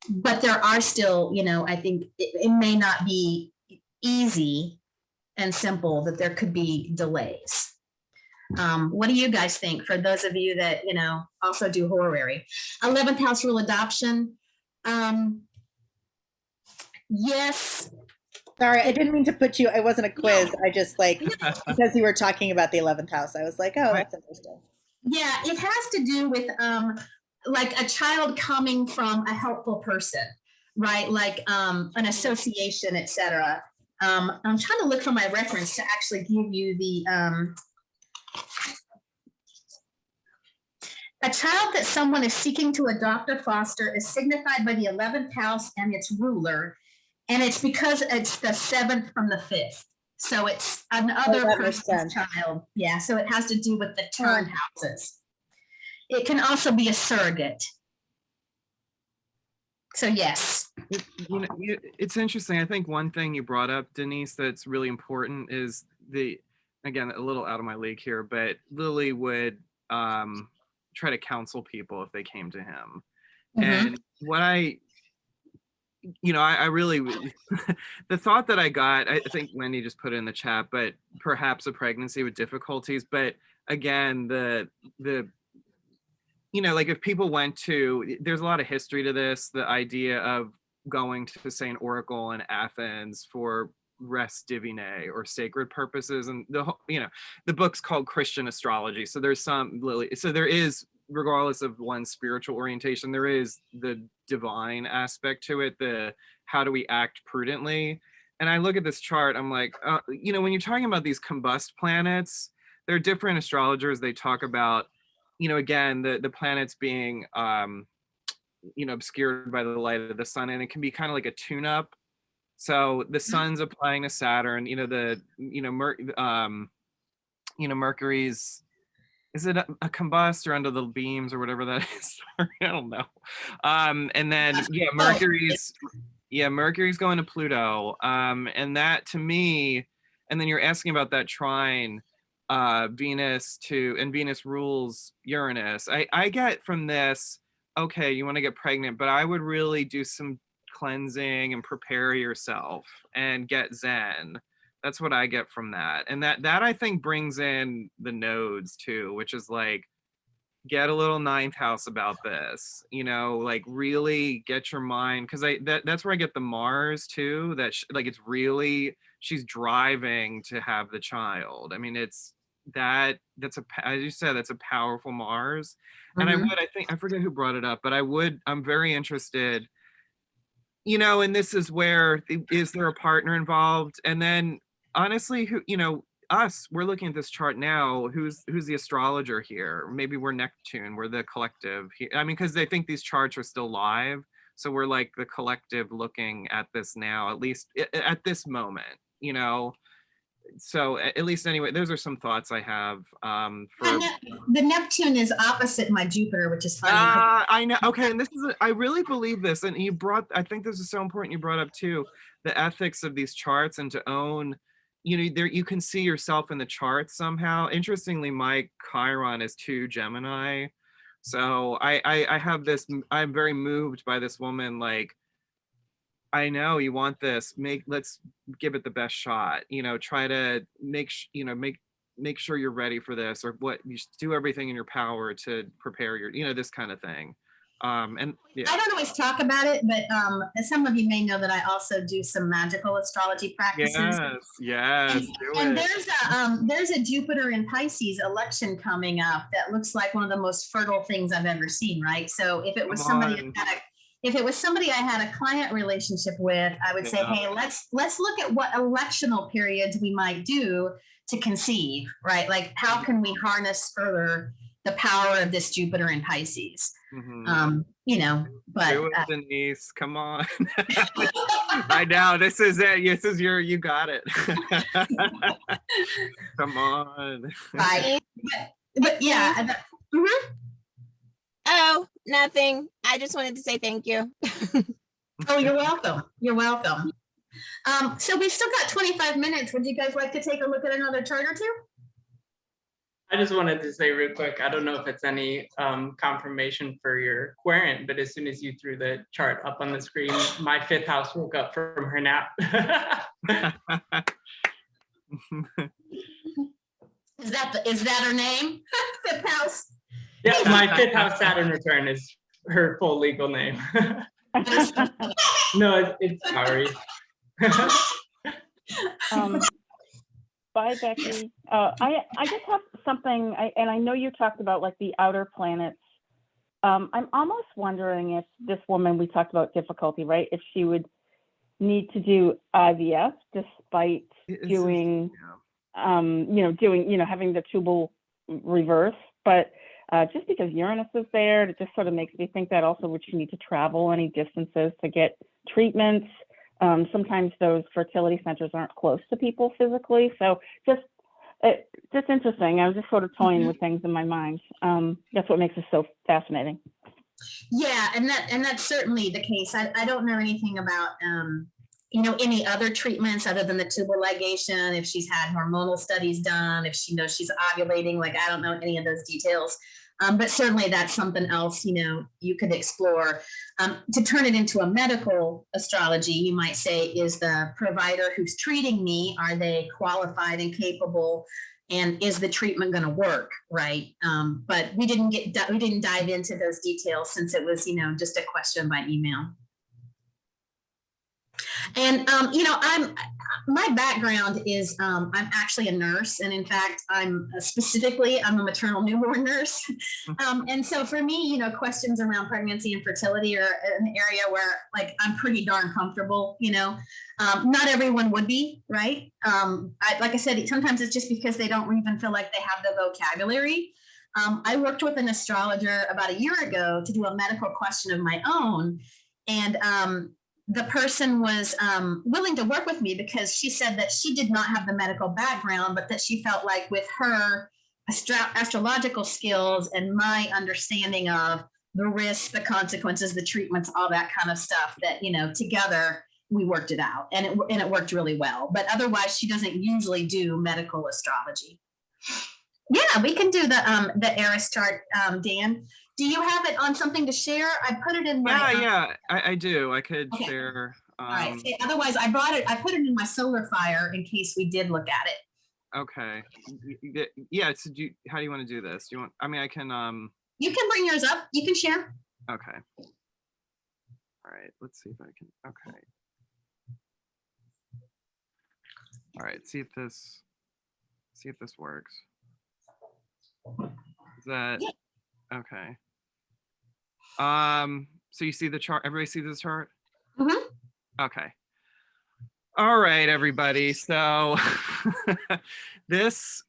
but there are still, you know, I think it may not be easy and simple, that there could be delays. What do you guys think, for those of you that, you know, also do horary? 11th house rule adoption. Yes. Sorry, I didn't mean to put you, it wasn't a quiz. I just like, because you were talking about the 11th house, I was like, oh, that's interesting. Yeah, it has to do with like a child coming from a helpful person, right? Like an association, etc. I'm trying to look for my reference to actually give you the a child that someone is seeking to adopt or foster is signified by the 11th house and its ruler. And it's because it's the 7th from the 5th. So it's another person's child. Yeah, so it has to do with the turn houses. It can also be a surrogate. So yes. You know, it's interesting. I think one thing you brought up, Denise, that's really important is again, a little out of my league here, but Lily would try to counsel people if they came to him. Mm-hmm. And what I really, the thought that I got, I think Wendy just put it in the chat, but perhaps a pregnancy with difficulties. But again, like if people went to, there's a lot of history to this, the idea of going to say an oracle in Athens for res divinae or sacred purposes. And the book's called Christian Astrology. So there's there is, regardless of one's spiritual orientation, there is the divine aspect to it, the how do we act prudently. And I look at this chart, I'm like, when you're talking about these combust planets, there are different astrologers, they talk about, again, the planets being, obscured by the light of the sun, and it can be kind of like a tune-up. So the sun's applying to Saturn, Mercury's, is it a combust or under the beams or whatever that is? I don't know. And then, Mercury's going to Pluto. And that to me, and then you're asking about that trine, Venus rules Uranus. I get from this, okay, you want to get pregnant, but I would really do some cleansing and prepare yourself and get Zen. That's what I get from that. And that I think brings in the nodes too, which is like, get a little ninth house about this, like really get your mind, because that's where I get the Mars too, that it's really, she's driving to have the child. I mean, that's as you said, that's a powerful Mars. And I forget who brought it up, but I'm very interested, and this is where, is there a partner involved? And then honestly, we're looking at this chart now, who's the astrologer here? Maybe we're Neptune, we're the collective. I mean, because they think these charts are still live. So we're like the collective looking at this now, at least at this moment, so at least anyway, those are some thoughts I have for. And the Neptune is opposite my Jupiter, which is funny. I know. Okay, and this is I really believe this, and you brought. I think this is so important. You brought up too the ethics of these charts and to own. You know, there you can see yourself in the chart somehow. Interestingly, my Chiron is 2 Gemini, so I have this. I'm very moved by this woman. Like, I know you want this. Let's give it the best shot. You know, try to make sure you're ready for this, or what you should do everything in your power to prepare your, this kind of thing. And yeah. I don't always talk about it, but some of you may know that I also do some magical astrology practices. Yes. And there's a Jupiter in Pisces election coming up that looks like one of the most fertile things I've ever seen, right? So if it was somebody I had a client relationship with, I would say, hey, let's look at what electional periods we might do to conceive, right? Like, how can we harness further the power of this Jupiter in Pisces? But Denise, come on. I know this is it. This is you got it. Come on. Right. But yeah. Oh, nothing. I just wanted to say thank you. Oh, you're welcome. You're welcome. So we've still got 25 minutes. Would you guys like to take a look at another chart or two? I just wanted to say real quick, I don't know if it's any confirmation for your querent, but as soon as you threw the chart up on the screen, my 5th house woke up from her nap. Is that her name? 5th house? Yeah, my 5th house Saturn return is her full legal name. No, it's sorry. Bye, Becky. I just have something, and I know you talked about like the outer planets. I'm almost wondering if this woman, we talked about difficulty, right? If she would need to do IVF despite doing, having the tubal reverse, but just because Uranus is there, it just sort of makes me think that also would she need to travel any distances to get treatments? Sometimes those fertility centers aren't close to people physically. So just interesting. I was just sort of toying with things in my mind. That's what makes it so fascinating. Yeah, and that's certainly the case. I don't know anything about any other treatments other than the tubal ligation, if she's had hormonal studies done, if she knows she's ovulating, like I don't know any of those details. But certainly that's something else, you could explore. To turn it into a medical astrology, you might say, is the provider who's treating me, are they qualified and capable? And is the treatment going to work, right? But we didn't dive into those details since it was, just a question by email. And, my background is, I'm actually a nurse. And in fact, I'm a maternal newborn nurse. And so for me, questions around pregnancy and fertility are an area where like, I'm pretty darn comfortable, not everyone would be, right? Like I said, sometimes it's just because they don't even feel like they have the vocabulary. I worked with an astrologer about a year ago to do a medical question of my own. And, the person was willing to work with me because she said that she did not have the medical background, but that she felt like with her astrological skills and my understanding of the risks, the consequences, the treatments, all that kind of stuff, that, together we worked it out and it worked really well. But otherwise, she doesn't usually do medical astrology. Yeah, we can do the Eris chart, Dan. Do you have it on something to share? I put it in my... Yeah, I do. I could share. All right. Otherwise, I put it in my solar fire in case we did look at it. Okay. Yeah. So how do you want to do this? I can... You can bring yours up. You can share. Okay. All right. Let's see if I can... Okay. All right. See if this works. Is that... Okay. So you see the chart? Everybody see this chart? Mm-hmm. Okay. All right, everybody. So as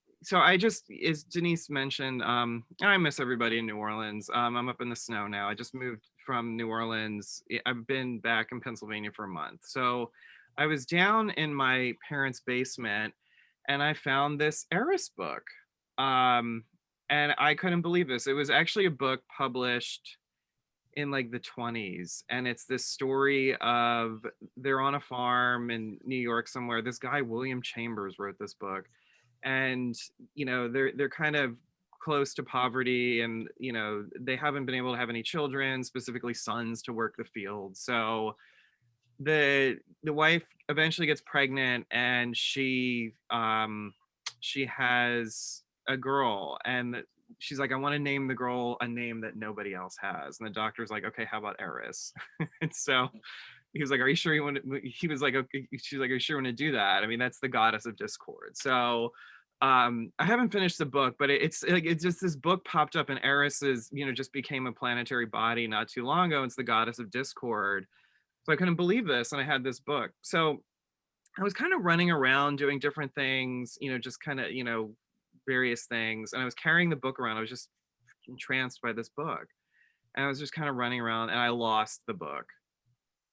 Denise mentioned, I miss everybody in New Orleans. I'm up in the snow now. I just moved from New Orleans. I've been back in Pennsylvania for a month. So I was down in my parents' basement and I found this Eris book. And I couldn't believe this. It was actually a book published in like the 20s, and it's this story of, they're on a farm in New York somewhere. This guy William Chambers wrote this book, and they're kind of close to poverty, and they haven't been able to have any children, specifically sons, to work the field. So the wife eventually gets pregnant, and she has a girl, and she's like, I want to name the girl a name that nobody else has. And the doctor's like, okay, how about Eris? And so he was like, are you sure you want to? He was like, okay. She's like, are you sure you want to do that? I mean, that's the goddess of discord. So I haven't finished the book, but it's just, this book popped up, and Eris is, just became a planetary body not too long ago. It's the goddess of discord. So I couldn't believe this, and I had this book. So I was kind of running around doing different things, just kind of, various things. And I was carrying the book around. I was just entranced by this book. And I was just kind of running around, and I lost the book.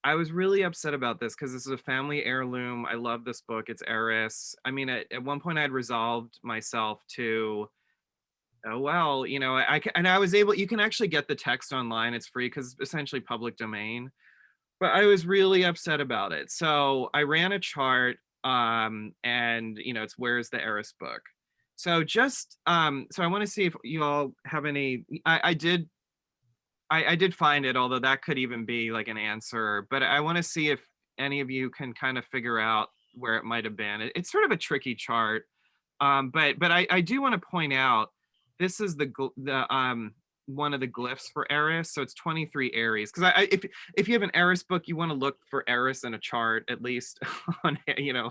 I was really upset about this because this is a family heirloom. I love this book. It's Eris. I mean, at one point I had resolved myself to, oh, well, I was able, you can actually get the text online. It's free because it's essentially public domain. But I was really upset about it. So I ran a chart, and it's Where's the Eris book. So just so I want to see if you all have any. I did find it, although that could even be like an answer. But I want to see if any of you can kind of figure out where it might have been. It's sort of a tricky chart, but I do want to point out, this is the one of the glyphs for Eris. So it's 23 Aries. Because if you have an Eris book, you want to look for Eris in a chart, at least on, I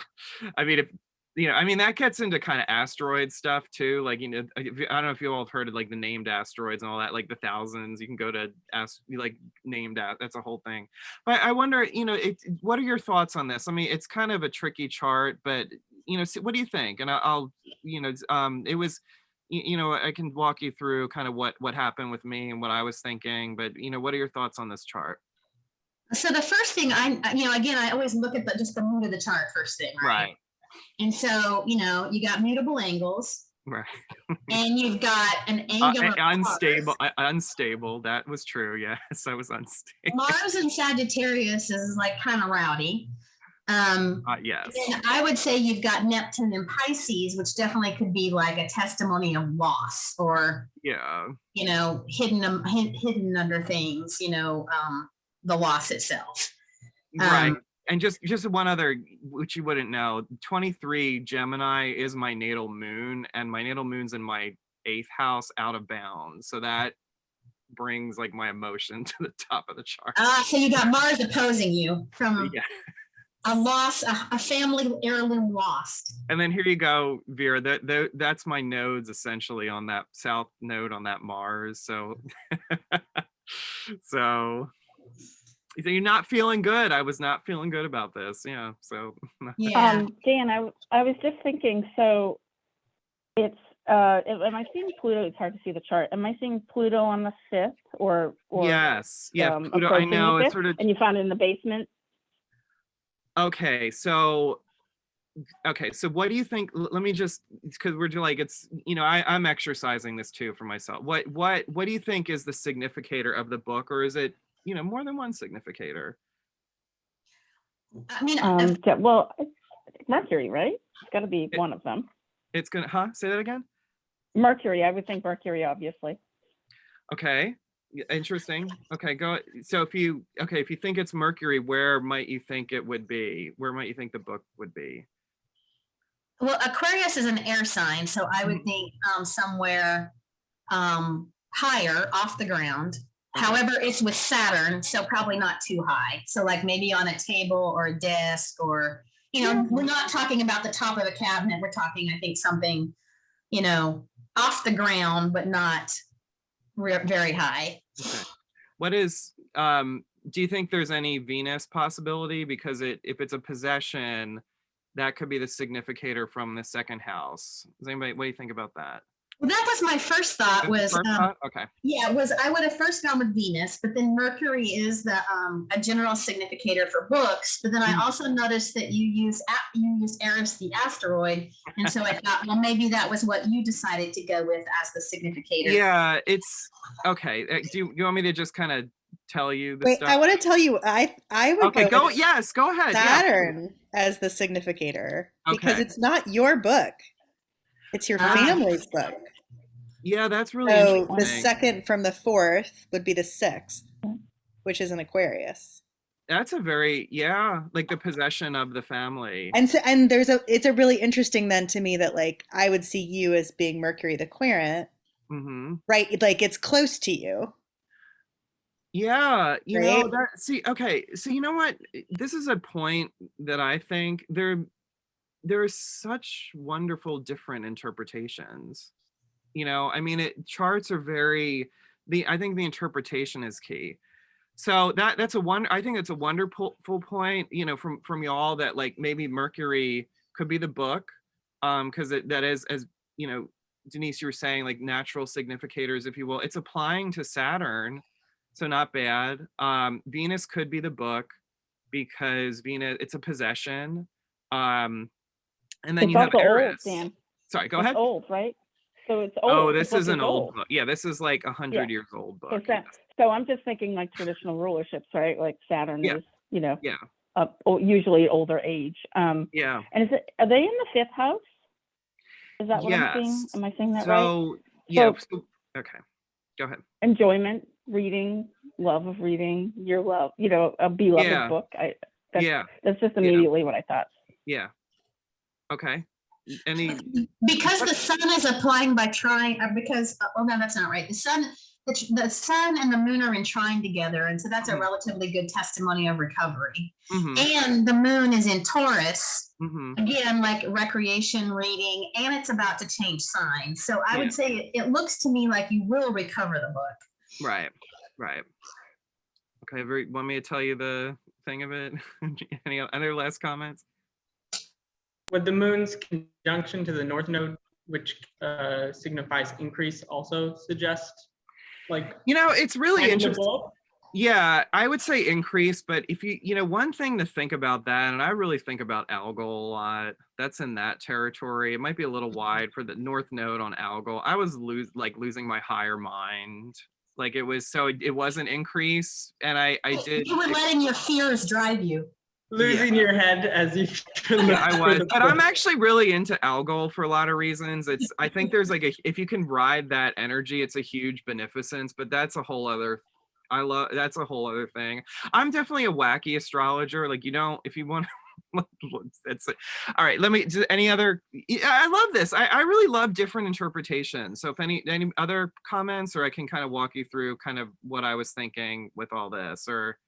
mean, that gets into kind of asteroid stuff too. Like, I don't know if you all have heard of like the named asteroids and all that, like the thousands. You can go to that's a whole thing. But I wonder, what are your thoughts on this? I mean, it's kind of a tricky chart, but what do you think? And it was, I can walk you through kind of what happened with me and what I was thinking, but what are your thoughts on this chart? So the first thing I always look at just the mood of the chart first thing, right? And so, you got mutable angles, right? And you've got an angular unstable. That was true. Yes, I was unstable. Mars in Sagittarius is like kind of rowdy. Yes. And I would say you've got Neptune in Pisces, which definitely could be like a testimony of loss, or hidden under things, the loss itself. Right. And just one other, which you wouldn't know, 23 Gemini is my natal moon, and my natal moon's in my 8th house, out of bounds. So that brings like my emotion to the top of the chart. So you got Mars opposing you from a loss, a family heirloom lost. And then here you go, Vera. That's my nodes essentially on that south node on that Mars. So, so you're not feeling good. I was not feeling good about this. Yeah. So. Yeah. Dan, I was just thinking. So, it's am I seeing Pluto? It's hard to see the chart. Am I seeing Pluto on the 5th or? Yes. Yeah. Pluto. I know. It's sort of. And you found it in the basement. Okay, so what do you think? Let me just, because we're like, it's, I'm exercising this too for myself. What do you think is the significator of the book, or is it, more than one significator? I mean, well, it's Mercury, right? It's got to be one of them. It's gonna, say that again? Mercury, I would think Mercury, obviously. Okay. Interesting. Okay, go. So if you think it's Mercury, where might you think it would be? Where might you think the book would be? Well, Aquarius is an air sign, so I would think somewhere higher off the ground. However, it's with Saturn, so probably not too high. So like maybe on a table or a desk, or we're not talking about the top of the cabinet. We're talking, I think, something off the ground, but not very high. Okay. What is do you think there's any Venus possibility? Because if it's a possession, that could be the significator from the 2nd house. Does anybody, what do you think about that? Well, that was my first thought That's the was, first thought? Okay. yeah, was I would have first gone with Venus, but then Mercury is the a general significator for books. But then I also noticed that you use Eris the asteroid, and so I thought, well, maybe that was what you decided to go with as the significator. Yeah, it's okay. Do you want me to just kind of tell you the Wait, stuff? I want to tell you, I would Okay, go go. with Yes, go ahead. Yeah. Saturn as the significator because Okay. it's not your book; it's your Ah. family's book. Yeah, that's really So the interesting. second from the fourth would be the sixth, which is an Aquarius. That's a very, yeah, like the possession of the family. And so, and it's a really interesting then to me that like I would see you as being Mercury the querent, Mm-hmm. right? Like it's close to you. Yeah, you know, Right? that, see, okay, so you know what? This is a point that I think there are such wonderful different interpretations. You know, I mean, charts are very, I think the interpretation is key. So that's I think it's a wonderful point, you know, from y'all, that like maybe Mercury could be the book, because that is, as you know, Denise, you were saying, like natural significators, if you will. It's applying to Saturn, so not bad. Venus could be the book because Venus, it's a possession. And then It's you have also old, Eris. Dan. Sorry, go It's ahead. old, right? So it's old. Oh, The this book is is an old book. Yeah, this is like 100 Yeah. years old So, book. so I'm just thinking like traditional rulerships, right? Like Saturn Yeah. is, you know, Yeah. usually older age. Yeah. And are they in the fifth house? Is that what I'm seeing? Yes. Am I saying that right? So, yeah. So Okay. Go ahead. enjoyment, reading, love of reading, your love, you know, a beloved Yeah. book. Yeah. That's just immediately what I thought. Yeah. Okay. Any? Because the sun is applying by trine, oh no, that's not right. The sun and the moon are in trine together, and so that's a Mhm. relatively good testimony of recovery. Mhm. And the moon is in Taurus, Mhm. again, like recreation, reading, and it's about to change signs. So I Yeah. would say it looks to me like you will recover the book. Right. Right. Okay. Want me to tell you the thing of it? Any other last comments? Would the moon's conjunction to the north node, which signifies increase, also suggest like, You know, it's really finding the interesting. book? Yeah, I would say increase, but if you know, one thing to think about that, and I really think about algal a lot, that's in that territory. It might be a little wide for the north node on algal. I was losing my higher mind. Like it wasn't increase, and I did. You were letting your fears drive you. Losing your head as you Yeah, I was, but I'm actually really into algal for a lot of reasons. I think there's like if you can ride that energy, it's a huge beneficence, but that's a whole other, that's a whole other thing. I'm definitely a wacky astrologer. Like, you know, if you want that's it. All right, any other, I love this. I really love different interpretations. So if any other comments, or I can kind of walk you through kind of what I was thinking with all this, or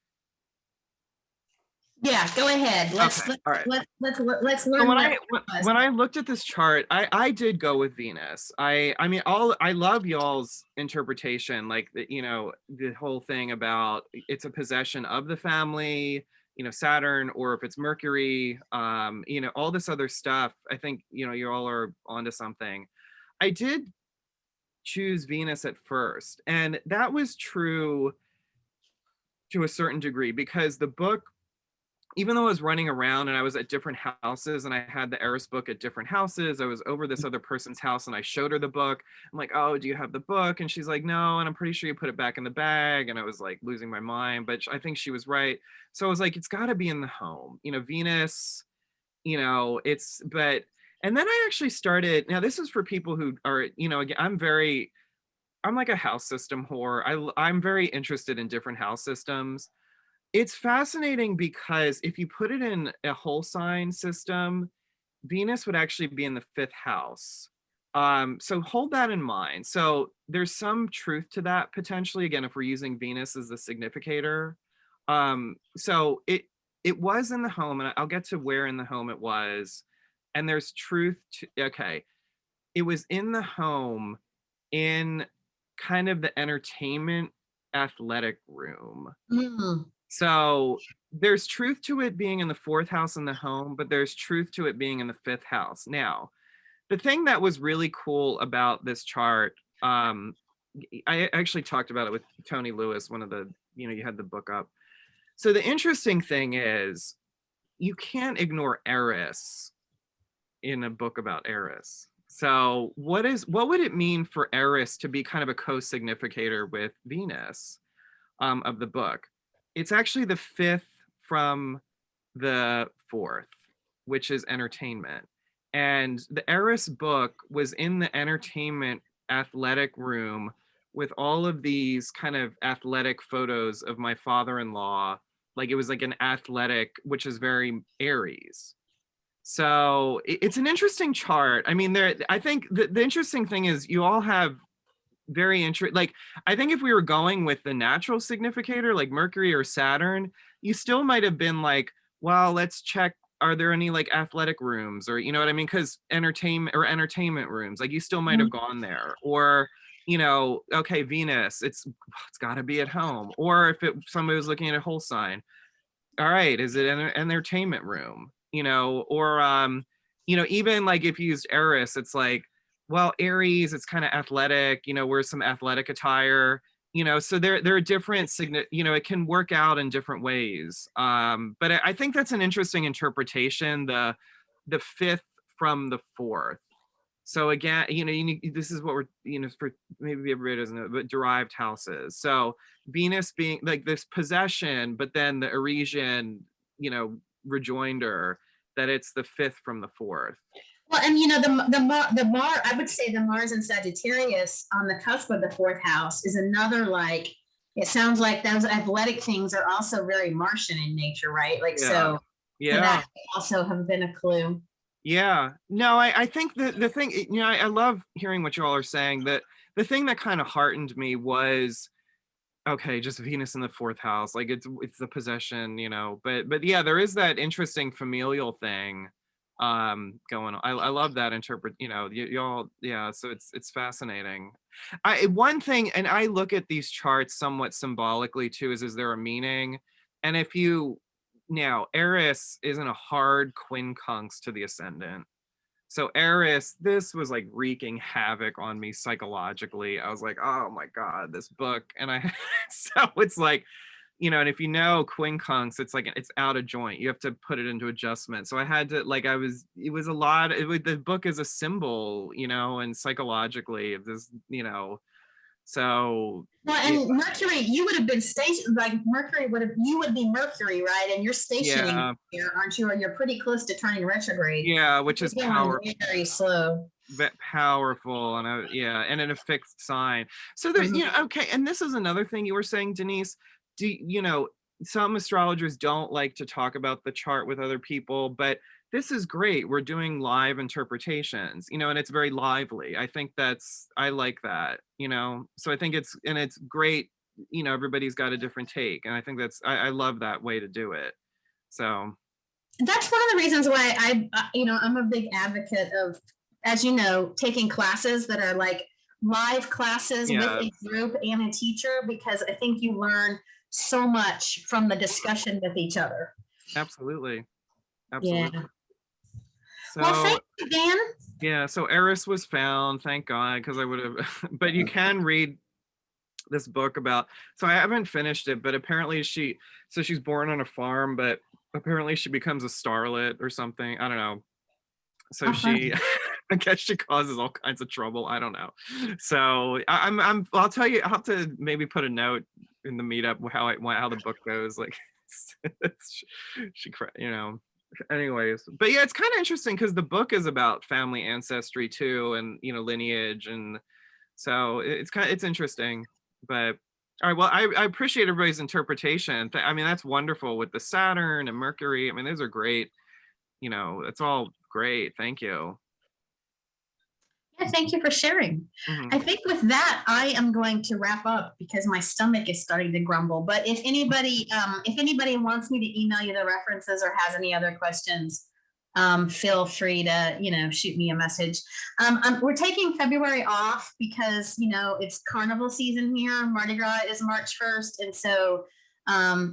Yeah, go ahead. Let's all right. Let's So learn. when I looked at this chart, I did go with Venus. I mean, I love y'all's interpretation, like you know, the whole thing about it's a possession of the family, you know, Saturn, or if it's Mercury, you know, all this other stuff. I think, you know, you all are onto something. I did choose Venus at first, and that was true to a certain degree because the book, even though I was running around and I was at different houses and I had the Eris book at different houses, I was over this other person's house and I showed her the book. I'm like, oh, do you have the book? And she's like, no. And I'm pretty sure you put it back in the bag. And I was like losing my mind, but I think she was right. So I was like, it's got to be in the home, you know, Venus, you know, and then I actually started, now this is for people who are, you know, again, I'm like a house system whore. I'm very interested in different house systems. It's fascinating because if you put it in a whole sign system, Venus would actually be in the fifth house. So hold that in mind. So there's some truth to that potentially, again, if we're using Venus as the significator. So it was in the home, and I'll get to where in the home it was. And there's truth to, okay, it was in the home in kind of the entertainment athletic room. So there's truth to it being in the fourth house in the home, but there's truth to it being in the fifth house. Now, the thing that was really cool about this chart, I actually talked about it with Tony Lewis, one of the, you had the book up. So the interesting thing is you can't ignore Eris in a book about Eris. So what would it mean for Eris to be kind of a co-significator with Venus of the book? It's actually the 5th from the 4th, which is entertainment. And the Eris book was in the entertainment athletic room with all of these kind of athletic photos of my father-in-law. Like it was like an athletic, which is very Aries. So it's an interesting chart. I mean, I think the interesting thing is you all have very interesting, like, I think if we were going with the natural significator, like Mercury or Saturn, you still might have been like, well, let's check, are there any like athletic rooms, or you know what I mean? Because entertainment rooms, like you still might have gone there. Or, okay, Venus, it's got to be at home. Or if somebody was looking at a whole sign, all right, is it an entertainment room? Or even like if you used Eris, it's like, well, Aries, it's kind of athletic, wears some athletic attire, so there are different it can work out in different ways. But I think that's an interesting interpretation, the 5th from the 4th. So again, this is what we're, for maybe everybody doesn't know, but derived houses. So Venus being like this possession, but then the Aresian, rejoinder that it's the 5th from the 4th. Well, and I would say the Mars in Sagittarius on the cusp of the 4th house is another, like, it sounds like those athletic things are also very Martian in nature, right? Like, so that could also have been a clue. Yeah, no, I think the thing, I love hearing what you all are saying. That the thing that kind of heartened me was, okay, just Venus in the 4th house, like it's the possession, but yeah, there is that interesting familial thing going on. I love that y'all, yeah, so it's fascinating. One thing, and I look at these charts somewhat symbolically too, is there a meaning? And if now Eris isn't a hard quincunx to the ascendant. So Eris, this was like wreaking havoc on me psychologically. I was like, oh my God, this book. And so it's like, and if quincunx, it's like, it's out of joint. You have to put it into adjustment. So I had to, like, it was a lot, the book is a symbol, and psychologically of this, so. Well, and Mercury, you would have been stationed, like you would be Mercury, right? And you're stationing here, aren't you? Or you're pretty close to turning retrograde. Yeah, which is powerful. Very slow. Powerful, and and in a fixed sign. So there's, okay, and this is another thing you were saying, Denise. Some astrologers don't like to talk about the chart with other people, but this is great. We're doing live interpretations, and it's very lively. I think I like that, so I think it's great. Everybody's got a different take. And I think I love that way to do it. So that's one of the reasons why I'm a big advocate of, as you know, taking classes that are like live classes with a group and a teacher, because I think you learn so much from the discussion with each other. Absolutely. Yeah. So, well, thank you, Dan. Yeah, so Eris was found, thank God, because I would have, but you can read this book about, so I haven't finished it, but apparently she's born on a farm, but apparently she becomes a starlet or something. I don't know. So she, I guess she causes all kinds of trouble. I don't know. So I'll tell you, I'll have to maybe put a note in the meetup how the book goes. Like, anyways, but yeah, it's kind of interesting because the book is about family ancestry too, and lineage, and so it's interesting. But all right, well, I appreciate everybody's interpretation. I mean, that's wonderful with the Saturn and Mercury. I mean, those are great. It's all great. Thank you. Yeah, thank you for sharing. I think with that, I am going to wrap up because my stomach is starting to grumble. But if anybody wants me to email you the references or has any other questions, feel free to, shoot me a message. We're taking February off because, it's carnival season here. Mardi Gras is March 1st. And so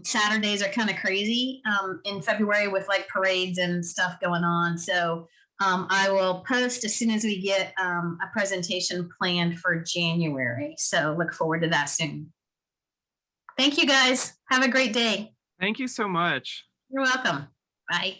Saturdays are kind of crazy in February with like parades and stuff going on. So I will post as soon as we get a presentation planned for January. So look forward to that soon. Thank you guys. Have a great day. Thank you so much. You're welcome. Bye.